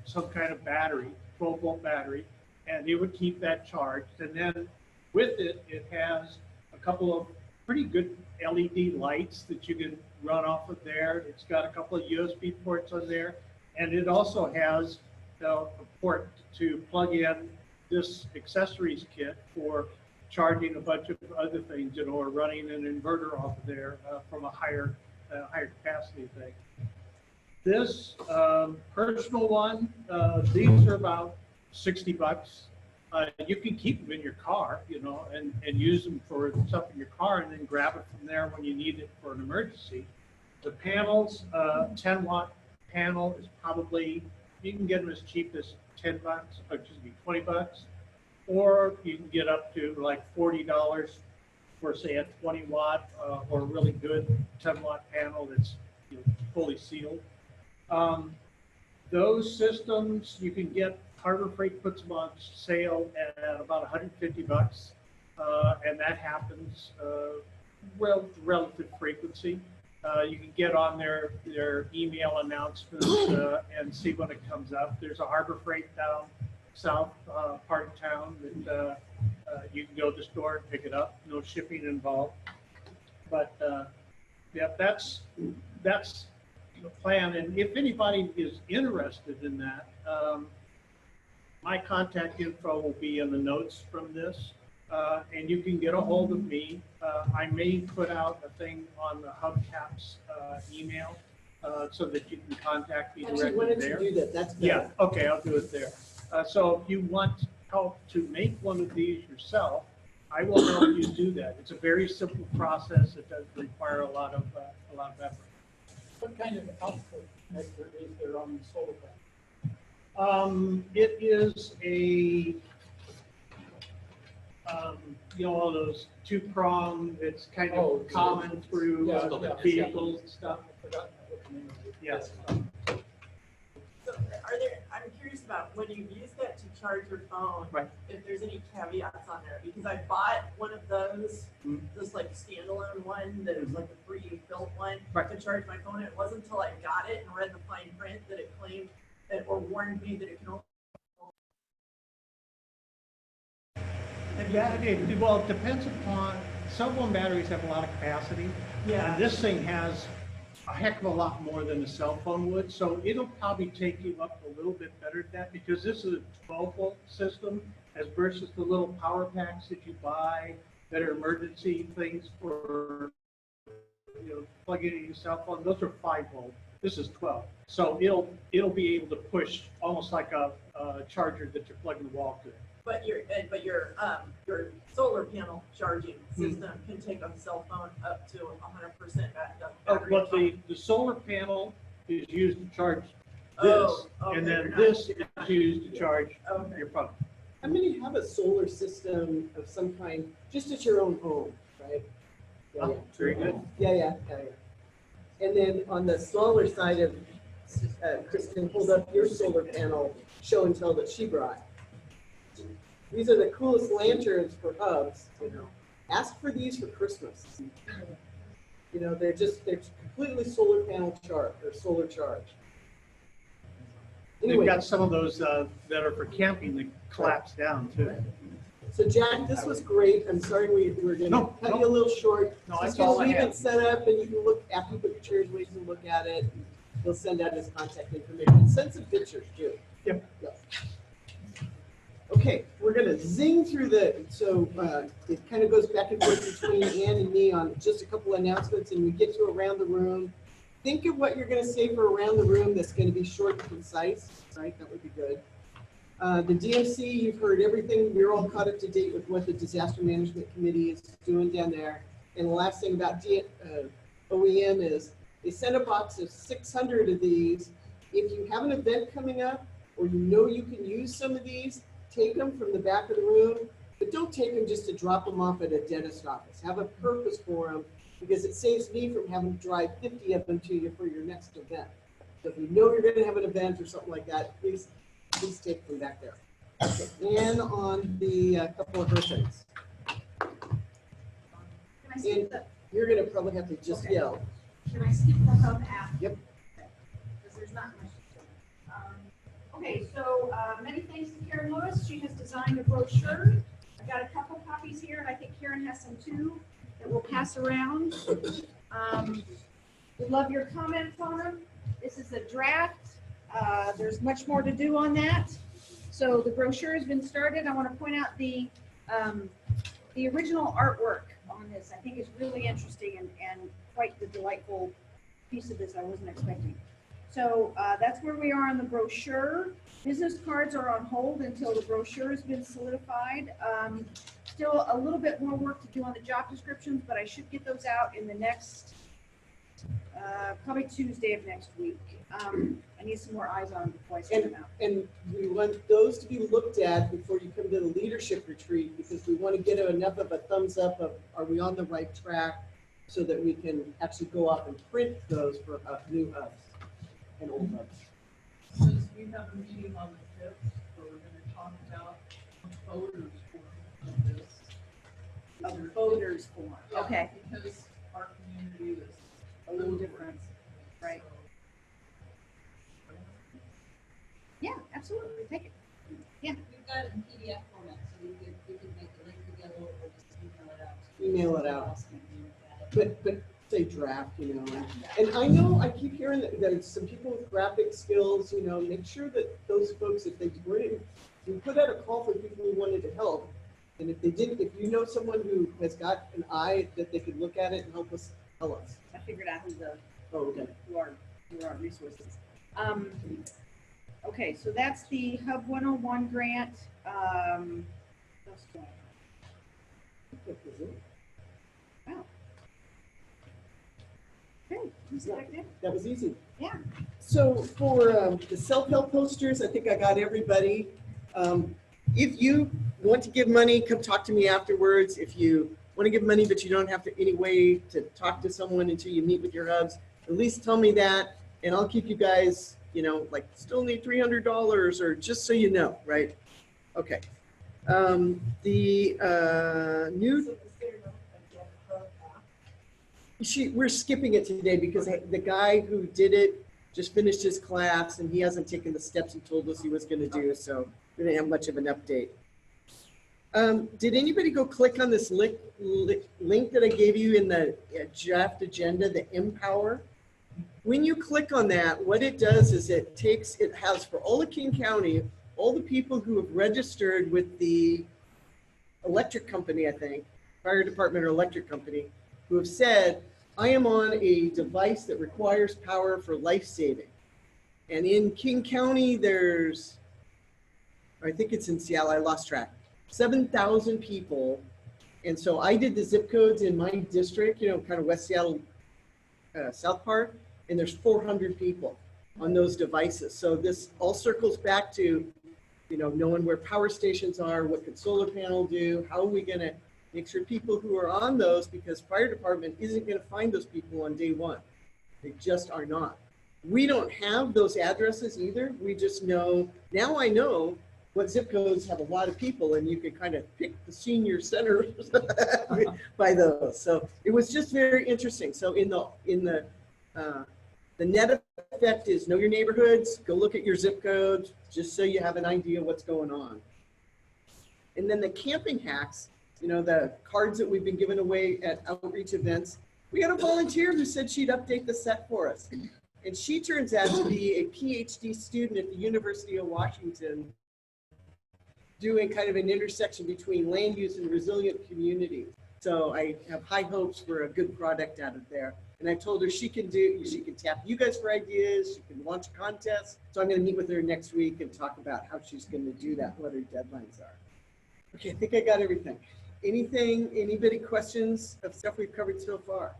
[SPEAKER 18] some kind of battery, 12-volt battery, and it would keep that charged. And then with it, it has a couple of pretty good LED lights that you can run off of there. It's got a couple of USB ports on there, and it also has a port to plug in this accessories kit for charging a bunch of other things, you know, or running an inverter off of there from a higher capacity thing. This personal one, these are about $60. You can keep them in your car, you know, and use them for stuff in your car, and then grab it from there when you need it for an emergency. The panels, 10-watt panel is probably, you can get them as cheap as $10, or excuse me, $20, or you can get up to like $40 for, say, a 20-watt or a really good 10-watt panel that's, you know, fully sealed. Those systems you can get. Harbor Freight puts them on sale at about $150, and that happens relative frequency. You can get on their email announcements and see when it comes up. There's a Harbor Freight down south part of town that you can go to the store and pick it up. No shipping involved. But yeah, that's the plan. And if anybody is interested in that, my contact info will be in the notes from this. and you can get a hold of me. I may put out a thing on the Hubcaps email so that you can contact me
[SPEAKER 1] Actually, why
[SPEAKER 18] directly
[SPEAKER 1] don't you
[SPEAKER 18] there.
[SPEAKER 1] do that? That's better.
[SPEAKER 18] Yeah, okay, I'll do it there. So if you want help to make one of these yourself, I will help you do that. It's a very simple process. It doesn't require a lot of effort.
[SPEAKER 3] What kind of output is there on the solar panel?
[SPEAKER 18] It is a, you know, all those two-prong, it's kind of common through vehicles and stuff.
[SPEAKER 3] I forgot what the name of it.
[SPEAKER 18] Yes.
[SPEAKER 12] So are there, I'm curious about when you use that to charge your phone,
[SPEAKER 18] Right.
[SPEAKER 12] if there's any caveats on there, because I bought one of those, this like standalone one that is like a pre-built one to charge my phone. It wasn't until I got it and read the fine print that it claimed that, or warned me that it can only.
[SPEAKER 18] Yeah, well, it depends upon, cell phone batteries have a lot of capacity.
[SPEAKER 12] Yeah.
[SPEAKER 18] And this thing has a heck of a lot more than a cell phone would, so it'll probably take you up a little bit better at that, because this is a 12-volt system as versus the little power packs that you buy that are emergency things for, you know, plugging in your cell phone. Those are 5-volt. This is 12. So it'll be able to push almost like a charger that you're plugging the wall to.
[SPEAKER 12] But your solar panel charging system can take a cell phone up to 100% battery.
[SPEAKER 18] But the solar panel is used to charge this, and then this is used to charge your phone.
[SPEAKER 1] How many have a solar system of some kind, just at your own home, right? Yeah, yeah.
[SPEAKER 18] Very good.
[SPEAKER 1] Yeah. And then on the solar side of, Kristen, hold up your solar panel show and tell that she brought. These are the coolest lanterns for hubs, you know. Ask for these for Christmas. You know, they're completely solar panel charge or solar charge.
[SPEAKER 18] They've
[SPEAKER 1] Anyway,
[SPEAKER 18] got some of those that are for camping that collapse down too.
[SPEAKER 1] so Jack, this was great. I'm sorry we were going to cut you a little short.
[SPEAKER 18] No,
[SPEAKER 1] Just
[SPEAKER 18] that's all I
[SPEAKER 1] leave
[SPEAKER 18] have.
[SPEAKER 1] it set up, and you can look after you put your chairs away. You can look at it. He'll send out his contact information. Send some pictures too.
[SPEAKER 18] Yep.
[SPEAKER 1] Okay, we're gonna zing through it kind of goes back and forth between Ann and me on just a couple announcements, and we get to around the room. Think of what you're gonna say for around the room that's gonna be short and concise, right? That would be good. The DMC, you've heard everything. We're all caught up to date with what the Disaster Management Committee is doing down there. And the last thing about OEM is they sent a box of 600 of these. If you have an event coming up, or you know you can use some of these, take them from the back of the room, but don't take them just to drop them off at a dentist office. Have a purpose for them, because it saves me from having to drive 50 of them to you for your next event. So if you know you're going to have an event or something like that, please take them back there. Okay. And on the couple of her things. And you're going to probably have to just yell.
[SPEAKER 19] Can I skip the hub app?
[SPEAKER 1] Yep.
[SPEAKER 19] Because there's not much to it. Okay, so many thanks to Karen Lewis. She has designed a brochure. I've got a couple copies here, and I think Karen has some too that we'll pass around. We love your comments on them. This is a draft. There's much more to do on that. So the brochure has been started. I want to point out the original artwork on this. I think is really interesting and quite the delightful piece of this I wasn't expecting. So that's where we are on the brochure. Business cards are on hold until the brochure has been solidified. Still a little bit more work to do on the job descriptions, but I should get those out in the next, probably Tuesday of next week. I need some more eyes on them before I send them out.
[SPEAKER 1] And we want those to be looked at before you come to the leadership retreat, because we want to get enough of a thumbs up of, are we on the right track, so that we can actually go off and print those for new hubs and old hubs.
[SPEAKER 12] Since we have a meeting on the 5th, so we're gonna talk about voters form of this.
[SPEAKER 19] A voters form,
[SPEAKER 12] Yeah,
[SPEAKER 19] okay.
[SPEAKER 12] Because our community is
[SPEAKER 19] A little different, right? Yeah, absolutely, take it. Yeah.
[SPEAKER 8] We've got it in PDF format, so we could make the link together or just email it out.
[SPEAKER 1] Email it out. But say draft, you know. And I know I keep hearing that there's some people with graphic skills, you know, make sure that those folks, if they were in, we put out a call for people who wanted to help, And if they didn't, if you know someone who has got an eye that they could look at it and help us, tell us.
[SPEAKER 19] I figured out
[SPEAKER 1] Oh, okay.
[SPEAKER 19] who are resources. Okay, so that's the Hub 101 grant. What else do I have? Wow. Okay,
[SPEAKER 1] That was easy.
[SPEAKER 19] Yeah.
[SPEAKER 1] So for the self-help posters, I think I got everybody. If you want to give money, come talk to me afterwards. If you want to give money, but you don't have to any way to talk to someone until you meet with your hubs, at least tell me that, and I'll keep you guys, you know, like still need $300 or just so you know, right? Okay. We're skipping it today because the guy who did it just finished his class and he hasn't taken the steps he told us he was going to do, so we didn't have much of an update. Did anybody go click on this link that I gave you in the draft agenda, the Empower? When you click on that, what it does is it has for all of King County, all the people who have registered with the electric company, I think, fire department or electric company, who have said, I am on a device that requires power for life saving. And in King County, there's, I think it's in Seattle, I lost track, 7,000 people. And so I did the zip codes in my district, you know, kind of West Seattle, South Park, and there's 400 people on those devices. So this all circles back to, you know, knowing where power stations are, what could solar panel do, how are we gonna make sure people who are on those, because fire department isn't gonna find those people on day one. They just are not. We don't have those addresses either. We just know, now I know what zip codes have a lot of people, and you can kind of pick the senior centers by those. So it was just very interesting. So in the net effect is know your neighborhoods, go look at your zip codes, just so you have an idea what's going on. And then the camping hacks, you know, the cards that we've been giving away at outreach events, we got a volunteer who said she'd update the set for us. And she turns out to be a PhD student at the University of Washington, doing kind of an intersection between land use and resilient community. So I have high hopes for a good product out of there. And I told her she can tap you guys for ideas, she can launch a contest. So I'm gonna meet with her next week and talk about how she's gonna do that, what her deadlines are. Okay, I think I got everything. Anybody questions of stuff we've covered so far?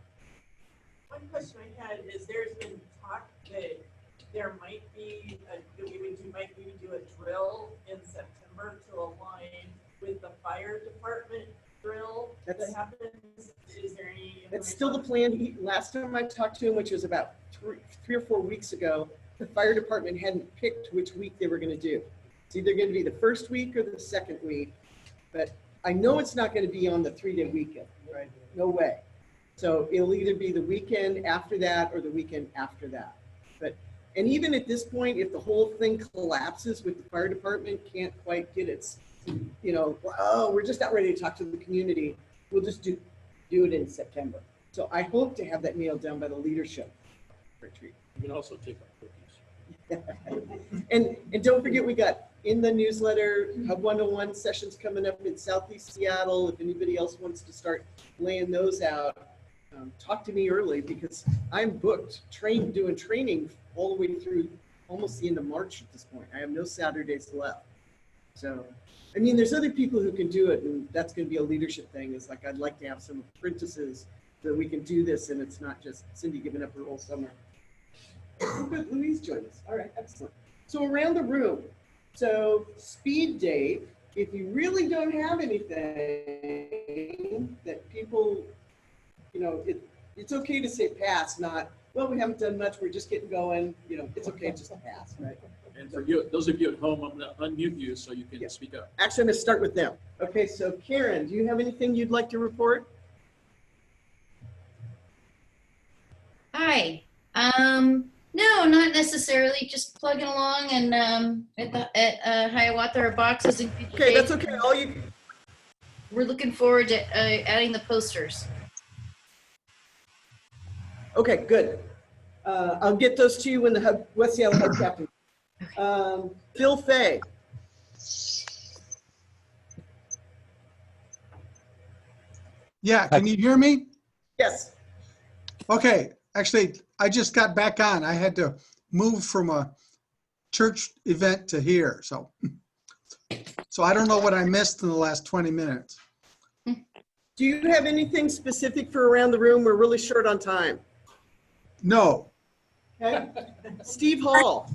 [SPEAKER 12] One question I had is there's been talk that there might be, that we would do a drill in September to align with the fire department drill that happens. Is there any?
[SPEAKER 1] That's still the plan. Last time I talked to him, which was about three or 4 weeks ago, the fire department hadn't picked which week they were going to do. It's either going to be the first week or the second week, but I know it's not going to be on the 3-day weekend, right? No way. So it'll either be the weekend after that or the weekend after that. And even at this point, if the whole thing collapses with the fire department can't quite get its, you know, oh, we're just not ready to talk to the community, we'll just do it in September. So I hope to have that nailed down by the leadership retreat.
[SPEAKER 14] You can also take our cookies.
[SPEAKER 1] And don't forget, we got in the newsletter, Hub 101 sessions coming up in Southeast Seattle. If anybody else wants to start laying those out, talk to me early, because I'm booked, doing training all the way through almost the end of March at this point. I have no Saturdays left. So, I mean, there's other people who can do it, and that's going to be a leadership thing. Is like, I'd like to have some apprentices so that we can do this, and it's not just Cindy giving up her whole summer. Oh, good, Louise joined us. All right, excellent. So around the room, so speed date, if you really don't have anything that people, you know, it's okay to say pass, not, well, we haven't done much, we're just getting going, you know, it's okay just to pass, right?
[SPEAKER 14] And for you, those of you at home, I'm going to unmute you so you can speak up.
[SPEAKER 1] Actually, I'm going to start with them. Okay, so Karen, do you have anything you'd like to report?
[SPEAKER 20] Hi. No, not necessarily. Just plugging along, and at Hiawatha, our boxes in good
[SPEAKER 1] Okay,
[SPEAKER 20] shape.
[SPEAKER 1] that's okay. All you.
[SPEAKER 20] We're looking forward to adding the posters.
[SPEAKER 1] Okay, good. I'll get those to you when the West Seattle Hub captain. Phil Fay.
[SPEAKER 9] Yeah, can you hear me?
[SPEAKER 1] Yes.
[SPEAKER 9] Okay, actually, I just got back on. I had to move from a church event to here, so I don't know what I missed in the last 20 minutes.
[SPEAKER 1] Do you have anything specific for around the room? We're really short on time.
[SPEAKER 9] No.
[SPEAKER 1] Okay. Steve Hall.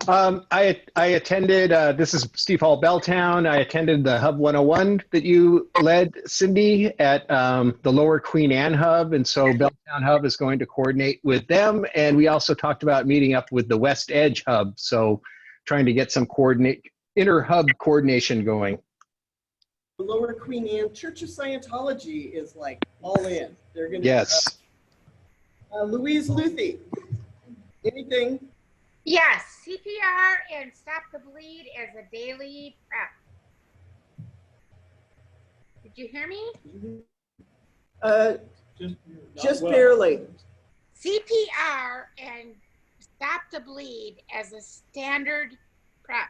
[SPEAKER 2] I attended, this is Steve Hall, Belltown. I attended the Hub 101 that you led, Cindy, at the Lower Queen Anne Hub. And so Belltown Hub is going to coordinate with them. And we also talked about meeting up with the West Edge Hub. So trying to get some inter-hub coordination going.
[SPEAKER 1] The Lower Queen Anne Church of Scientology is like all in. They're going to.
[SPEAKER 2] Yes.
[SPEAKER 1] Louise Luthi. Anything?
[SPEAKER 21] Yes, CPR and Stop the Bleed as a daily prep. Did you hear me?
[SPEAKER 1] Just barely.
[SPEAKER 21] CPR and Stop the Bleed as a standard prep.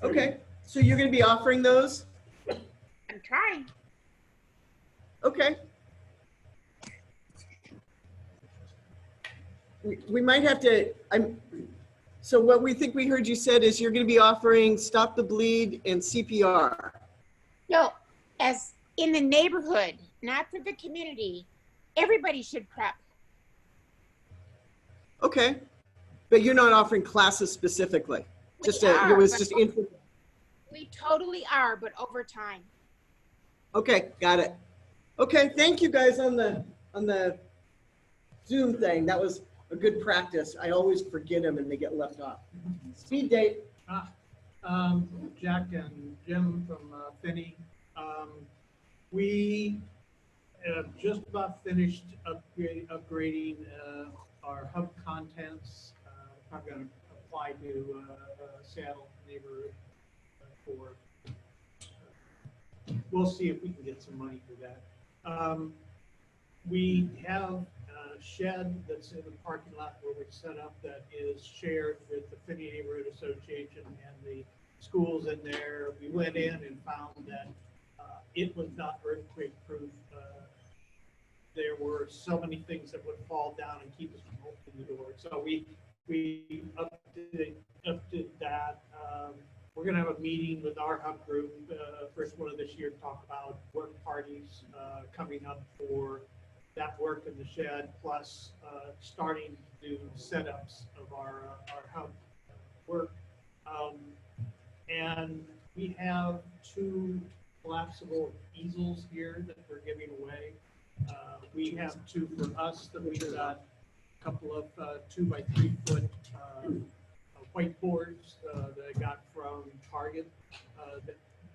[SPEAKER 1] Okay, so you're going to be offering those?
[SPEAKER 21] I'm trying.
[SPEAKER 1] Okay. We might have to, so what we think we heard you said is you're going to be offering Stop the Bleed and CPR.
[SPEAKER 21] No, as in the neighborhood, not for the community. Everybody should prep.
[SPEAKER 1] Okay, but you're not offering classes specifically. It was just info.
[SPEAKER 21] We totally are, but over time.
[SPEAKER 1] Okay, got it. Okay, thank you guys on the Zoom thing. That was a good practice. I always forget them and they get left off. Speed date.
[SPEAKER 18] Jack and Jim from Finney. We have just about finished upgrading our hub contents. I'm going to apply to Seattle neighborhood for. We'll see if we can get some money for that. We have a shed that's in the parking lot where we set up that is shared with the Finney Neighborhood Association and the schools in there. We went in and found that it was not earthquake proof. There were so many things that would fall down and keep us from opening the door. So we updated that. We're going to have a meeting with our hub group, first one of this year, to talk about work parties coming up for that work in the shed, plus starting to do setups of our hub work. And we have 2 collapsible easels here that we're giving away. We have 2 for us that we've got a couple of 2 by 3 foot whiteboards that I got from Target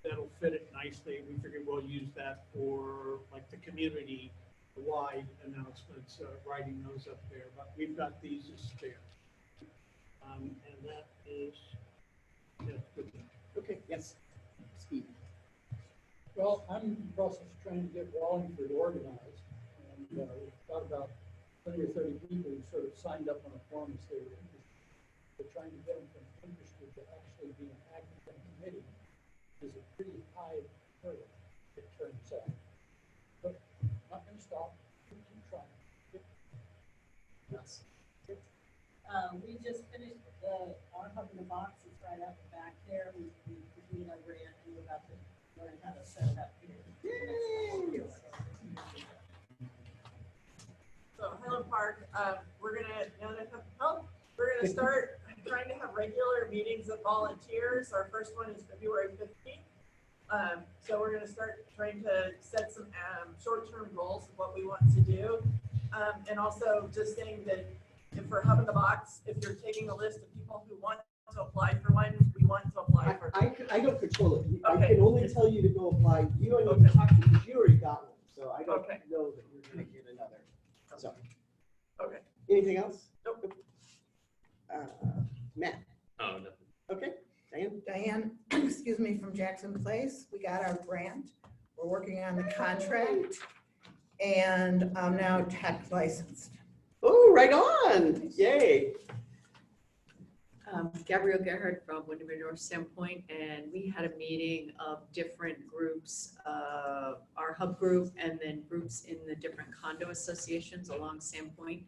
[SPEAKER 18] that'll fit it nicely. We figured we'll use that for like the community wide announcements, writing those up there. But we've got these as spare. And that is good.
[SPEAKER 1] Okay, yes. Steve.
[SPEAKER 3] Well, I'm in the process of trying to get Wallingford organized. And we've got about 20 or 30 people who sort of signed up on a form and say they're interested. But trying to get them from interested to actually being active in a committee is a pretty high hurdle, it turns out. But not going to stop. Keep trying.
[SPEAKER 1] Yes.
[SPEAKER 12] We just finished our Hub in the Box. It's right out the back there. We completed our grant and we're about to learn how to set it up here.
[SPEAKER 22] Yay! So Highland Park, we're gonna start trying to have regular meetings of volunteers. Our first one is February 15th. So we're gonna start trying to set some short-term goals of what we want to do. And also just saying that if for Hub in the Box, if you're taking a list of people who want to apply for one, we want to apply for.
[SPEAKER 1] I don't control it.
[SPEAKER 22] Okay.
[SPEAKER 1] I can only tell you to go apply. You don't need to talk to me because you already got one. So I don't know that you're going to get another. So.
[SPEAKER 22] Okay.
[SPEAKER 1] Anything else? Nope. Matt.
[SPEAKER 7] Oh, nothing.
[SPEAKER 1] Okay. Diane.
[SPEAKER 11] Diane, excuse me, from Jackson Place. We got our grant. We're working on the contract and I'm now tech licensed.
[SPEAKER 1] Oh, right on. Yay.
[SPEAKER 12] Gabrielle Gerhardt from Windermere North Sandpoint, and we had a meeting of different groups, our hub group, and then groups in the different condo associations along Sandpoint,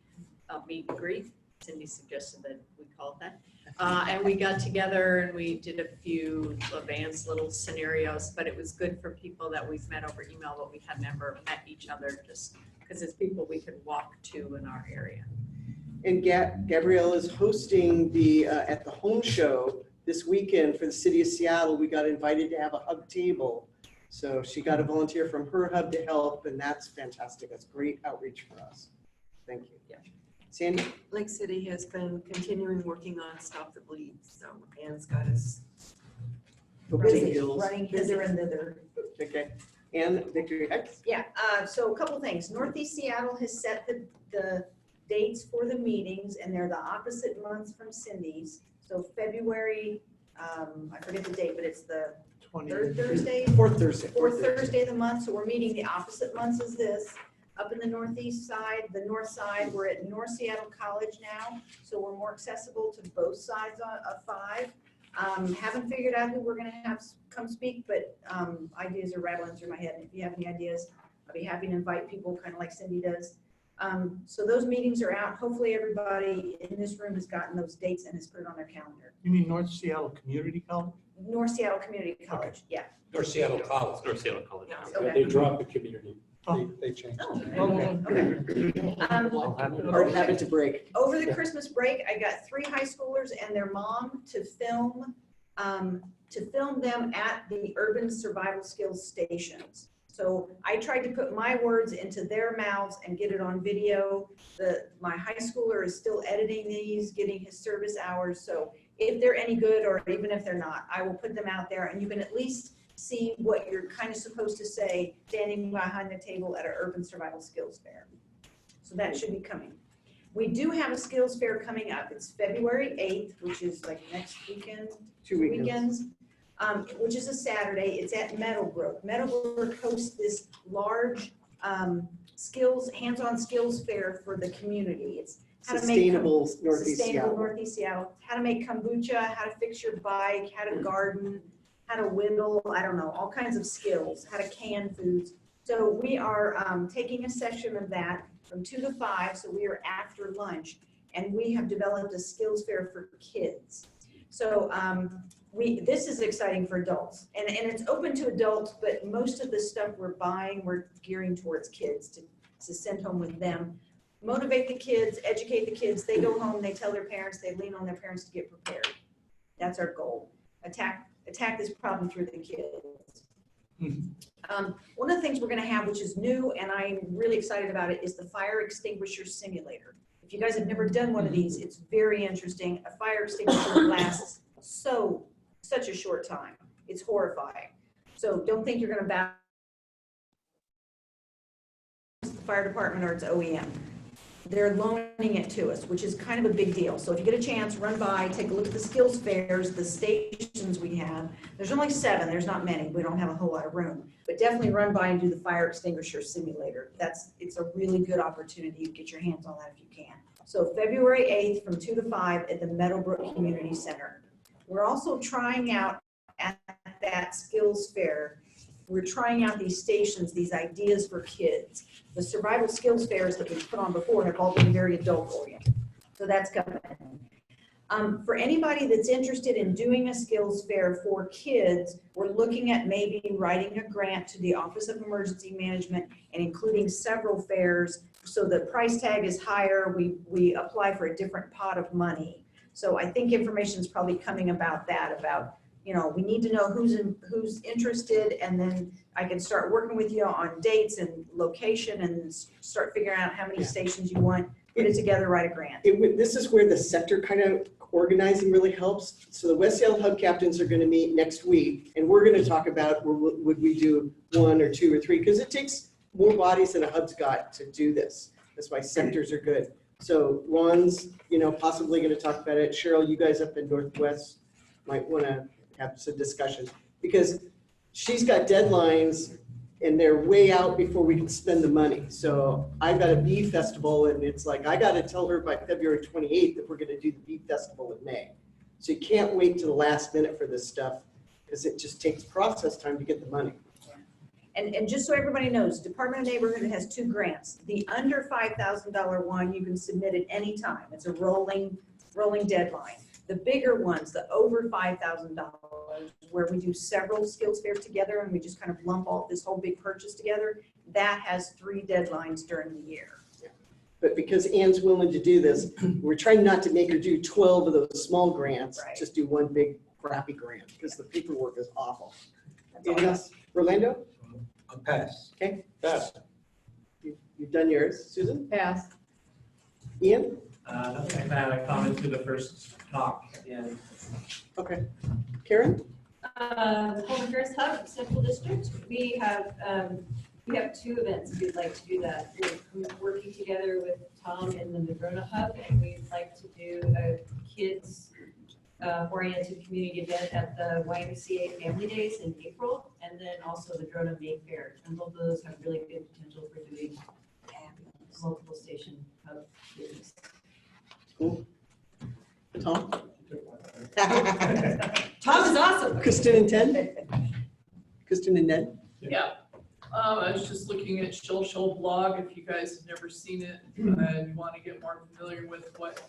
[SPEAKER 12] meet and greet. Cindy suggested that we call it that. And we got together and we did a few advanced little scenarios, but it was good for people that we've met over email, but we had never met each other, just because it's people we could walk to in our area.
[SPEAKER 1] And Gabrielle is hosting the, at the home show this weekend for the city of Seattle. We got invited to have a hub table. So she got a volunteer from her hub to help, and that's fantastic. That's great outreach for us. Thank you.
[SPEAKER 12] Yeah.
[SPEAKER 1] Sandy?
[SPEAKER 12] Lake City has been continuing working on Stop the Bleed, so Anne's got us
[SPEAKER 1] Busy.
[SPEAKER 5] Running hither and thither.
[SPEAKER 1] Okay. And Victory Heights?
[SPEAKER 5] Yeah, so a couple things. Northeast Seattle has set the dates for the meetings, and they're the opposite months from Cindy's. So February, I forget the date, but it's the third Thursday?
[SPEAKER 1] Fourth Thursday.
[SPEAKER 5] Fourth Thursday of the month, so we're meeting the opposite months as this. Up in the northeast side, the north side, we're at North Seattle College now, so we're more accessible to both sides of 5. Haven't figured out who we're gonna have come speak, but ideas are rattling through my head. If you have any ideas, I'll be happy to invite people, kind of like Cindy does. So those meetings are out. Hopefully everybody in this room has gotten those dates and has put it on their calendar.
[SPEAKER 18] You mean North Seattle Community College?
[SPEAKER 5] North Seattle Community College, yeah.
[SPEAKER 16] North Seattle College.
[SPEAKER 7] North Seattle College.
[SPEAKER 5] Okay.
[SPEAKER 15] They dropped the community.
[SPEAKER 18] They changed.
[SPEAKER 5] Oh, okay.
[SPEAKER 1] Hard habit to break.
[SPEAKER 5] Over the Christmas break, I got 3 high schoolers and their mom to film them at the Urban Survival Skills stations. So I tried to put my words into their mouths and get it on video. My high schooler is still editing these, getting his service hours. So if they're any good, or even if they're not, I will put them out there, and you can at least see what you're kind of supposed to say standing behind the table at an Urban Survival Skills Fair. So that should be coming. We do have a skills fair coming up. It's February 8th, which is like next weekend,
[SPEAKER 1] 2 weekends.
[SPEAKER 5] Which is a Saturday. It's at Meadowbrook. Meadowbrook hosts this large hands-on skills fair for the community. It's how to make
[SPEAKER 1] Sustainable Northeast
[SPEAKER 5] sustainable
[SPEAKER 1] Seattle.
[SPEAKER 5] Northeast Seattle, how to make kombucha, how to fix your bike, how to garden, how to whittle, I don't know, all kinds of skills, how to can foods. So we are taking a session of that from 2 to 5, so we are after lunch, and we have developed a skills fair for kids. So this is exciting for adults, and it's open to adults, but most of the stuff we're buying, we're gearing towards kids to send home with them. Motivate the kids, educate the kids. They go home, they tell their parents, they lean on their parents to get prepared. That's our goal. Attack this problem through the kids. One of the things we're going to have, which is new, and I'm really excited about it, is the fire extinguisher simulator. If you guys have never done one of these, it's very interesting. A fire extinguisher lasts such a short time. It's horrifying. So don't think you're going to battle the fire department or its OEM. They're loaning it to us, which is kind of a big deal. So if you get a chance, run by, take a look at the skills fairs, the stations we have. There's only 7, there's not many. We don't have a whole lot of room, but definitely run by and do the fire extinguisher simulator. It's a really good opportunity to get your hands on that if you can. So February 8th from 2 to 5 at the Meadowbrook Community Center. We're also trying out at that skills fair, we're trying out these stations, these ideas for kids. The survival skills fairs that we've put on before have all been very adult oriented. So that's coming. For anybody that's interested in doing a skills fair for kids, we're looking at maybe writing a grant to the Office of Emergency Management and including several fairs. So the price tag is higher. We apply for a different pot of money. So I think information is probably coming about that, we need to know who's interested, and then I can start working with you on dates and location and start figuring out how many stations you want, put it together, write a grant.
[SPEAKER 1] This is where the sector kind of organizing really helps. So the West Seattle Hub captains are going to meet next week, and we're going to talk about would we do 1 or 2 or 3, because it takes more bodies than a hub's got to do this. That's why sectors are good. So Ron's, possibly going to talk about it. Cheryl, you guys up in Northwest might want to have some discussion, because she's got deadlines and they're way out before we can spend the money. So I've got a bee festival, and it's like, I got to tell her by February 28th that we're going to do the bee festival in May. So you can't wait to the last minute for this stuff, because it just takes process time to get the money.
[SPEAKER 5] And just so everybody knows, Department of Neighborhood has 2 grants. The under $5,000 one, you can submit at any time. It's a rolling deadline. The bigger ones, the over $5,000, where we do several skills fairs together and we just kind of lump all this whole big purchase together, that has 3 deadlines during the year.
[SPEAKER 1] But because Ann's willing to do this, we're trying not to make her do 12 of those small grants, just do one big crappy grant, because the paperwork is awful. Anything else? Orlando?
[SPEAKER 4] I'll pass.
[SPEAKER 1] Okay.
[SPEAKER 4] Pass.
[SPEAKER 1] You've done yours. Susan?
[SPEAKER 19] Pass.
[SPEAKER 1] Ian?
[SPEAKER 7] Nothing like that. I commented the first talk at the end.
[SPEAKER 1] Okay. Karen?
[SPEAKER 6] Home Affairs Hub, Central District. We have 2 events if you'd like to do that. We're working together with Tom in the Madrona Hub, and we'd like to do a kids oriented community event at the YMCA Family Days in April, and then also the Madrona May Fair. And both of those have really good potential for doing multiple station hub business.
[SPEAKER 1] Cool. Tom?
[SPEAKER 6] Tom is awesome.
[SPEAKER 1] Kristen and Ted? Kristen and Ned?
[SPEAKER 10] Yeah, I was just looking at Shoal blog, if you guys have never seen it, and you want to get more familiar with what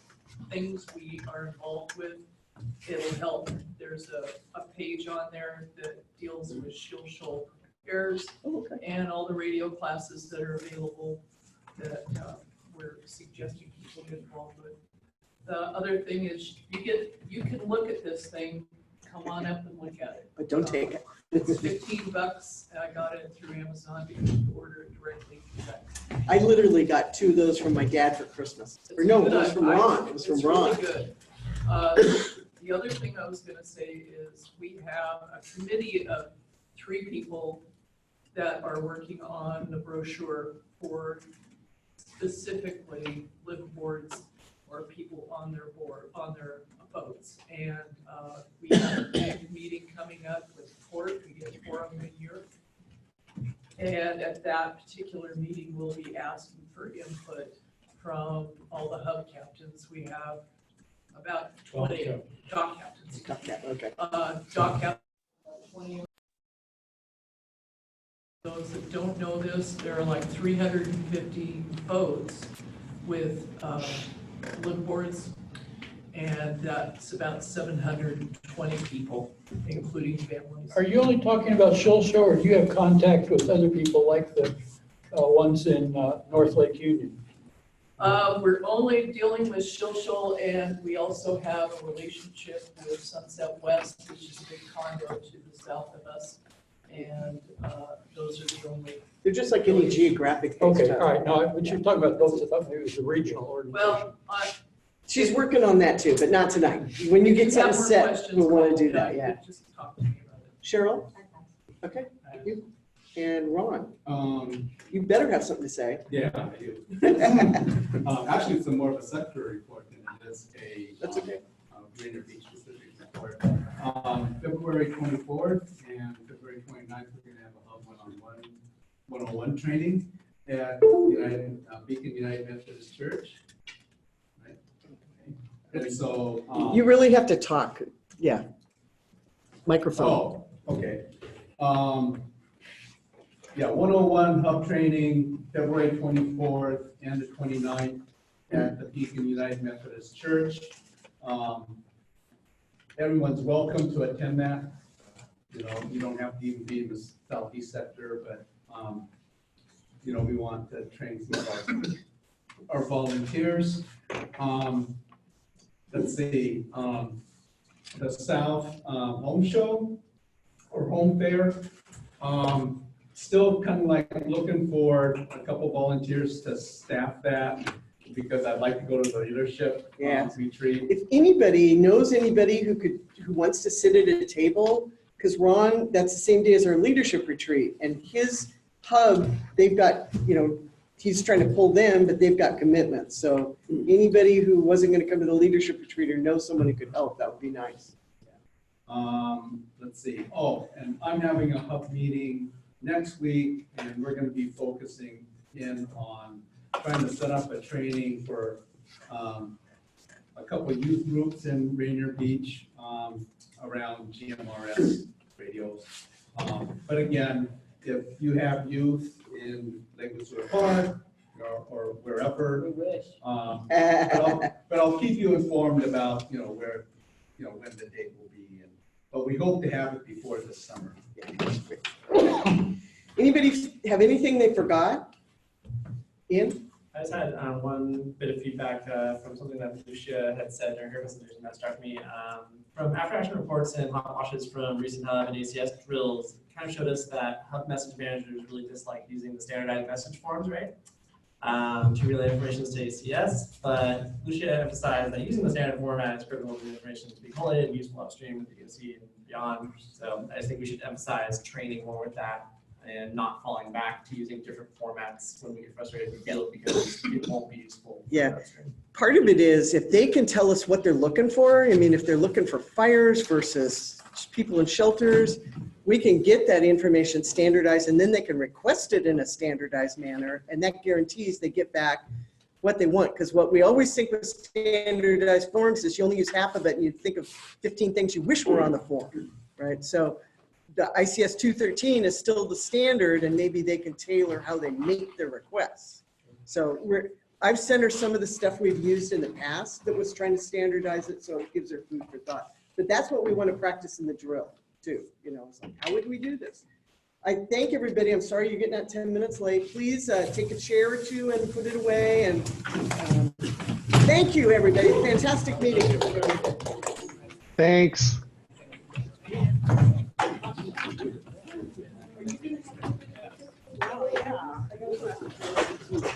[SPEAKER 10] things we are involved with, it'll help. There's a page on there that deals with Shoal repairs and all the radio classes that are available that we're suggesting people get involved with. The other thing is you can look at this thing, come on up and look at it.
[SPEAKER 1] But don't take it.
[SPEAKER 10] It's $15 and I got it through Amazon because you can order it directly through that.
[SPEAKER 1] I literally got 2 of those from my dad for Christmas. Or no, it was from Ron. It was from Ron.
[SPEAKER 10] It's really good. The other thing I was gonna say is we have a committee of 3 people that are working on the brochure for specifically live boards or people on their boats. And we have a big meeting coming up with Port. We get 4 of them a year. And at that particular meeting, we'll be asking for input from all the hub captains. We have about 20 dock captains.
[SPEAKER 1] Okay.
[SPEAKER 10] Dock captains, 20. Those that don't know this, there are like 350 boats with live boards, and that's about 720 people, including families.
[SPEAKER 3] Are you only talking about Shoal, or do you have contact with other people like the ones in North Lake Union?
[SPEAKER 10] We're only dealing with Shoal, and we also have a relationship with Sunset West, which is a big condo to the south of us. And those are the only.
[SPEAKER 1] They're just like any geographic.
[SPEAKER 3] Okay, all right. No, but you're talking about those. I thought maybe it was a regional organization.
[SPEAKER 10] Well,
[SPEAKER 1] she's working on that too, but not tonight. When you get something set, we'll want to do that. Yeah.
[SPEAKER 10] Just talk to me about it.
[SPEAKER 1] Cheryl? Okay. Thank you. And Ron? You better have something to say.
[SPEAKER 23] Yeah, I do. Actually, it's more of a sector report than it is a
[SPEAKER 1] That's okay.
[SPEAKER 23] Rainier Beach specific report. February 24th and February 29th, we're going to have a Hub 101 training at Beacon United Methodist Church. Right? And so
[SPEAKER 1] You really have to talk. Yeah. Microphone.
[SPEAKER 23] Oh, okay. Yeah, 101 Hub training, February 24th and the 29th at the Beacon United Methodist Church. Everyone's welcome to attend that. You know, you don't have to even be in the southeast sector, but we want to train some of our volunteers. Let's see, the South Home Show or Home Fair. Still kind of like looking for a couple volunteers to staff that because I'd like to go to the leadership retreat.
[SPEAKER 1] If anybody knows anybody who wants to sit at a table, because Ron, that's the same day as our leadership retreat, and his hub, they've got, he's trying to pull them, but they've got commitments. So anybody who wasn't going to come to the leadership retreat or knows someone who could help, that would be nice.
[SPEAKER 23] Let's see. Oh, and I'm having a hub meeting next week, and we're going to be focusing in on trying to set up a training for a couple of youth groups in Rainier Beach around GMRS radios. But again, if you have youth in Lake Missouri Park or wherever, but I'll keep you informed about, where, when the date will be. But we hope to have it before this summer.
[SPEAKER 1] Anybody have anything they forgot? Ian?
[SPEAKER 7] I just had one bit of feedback from something that Lucia had said during her presentation that struck me. From after-action reports and hot washes from recent Hub and ACS drills, it kind of showed us that Hub message managers really dislike using the standardized message forms, right? To relay information to ACS, but Lucia emphasized that using the standard format is critical for the information to be collated and useful upstream with the DOC and beyond. So I just think we should emphasize training more with that and not falling back to using different formats when we get frustrated in the field because it won't be useful.
[SPEAKER 1] Yeah. Part of it is if they can tell us what they're looking for, I mean, if they're looking for fires versus people in shelters, we can get that information standardized and then they can request it in a standardized manner. And that guarantees they get back what they want. Because what we always think with standardized forms is you only use half of it and you think of 15 things you wish were on the form, right? So the ICS 213 is still the standard and maybe they can tailor how they make their requests. So I've sent her some of the stuff we've used in the past that was trying to standardize it, so it gives her food for thought. But that's what we want to practice in the drill too. It's like, how would we do this? I thank everybody. I'm sorry you're getting out 10 minutes late. Please take a chair or two and put it away. And thank you, everybody. Fantastic meeting.
[SPEAKER 2] Thanks.
[SPEAKER 1] Oh, yeah.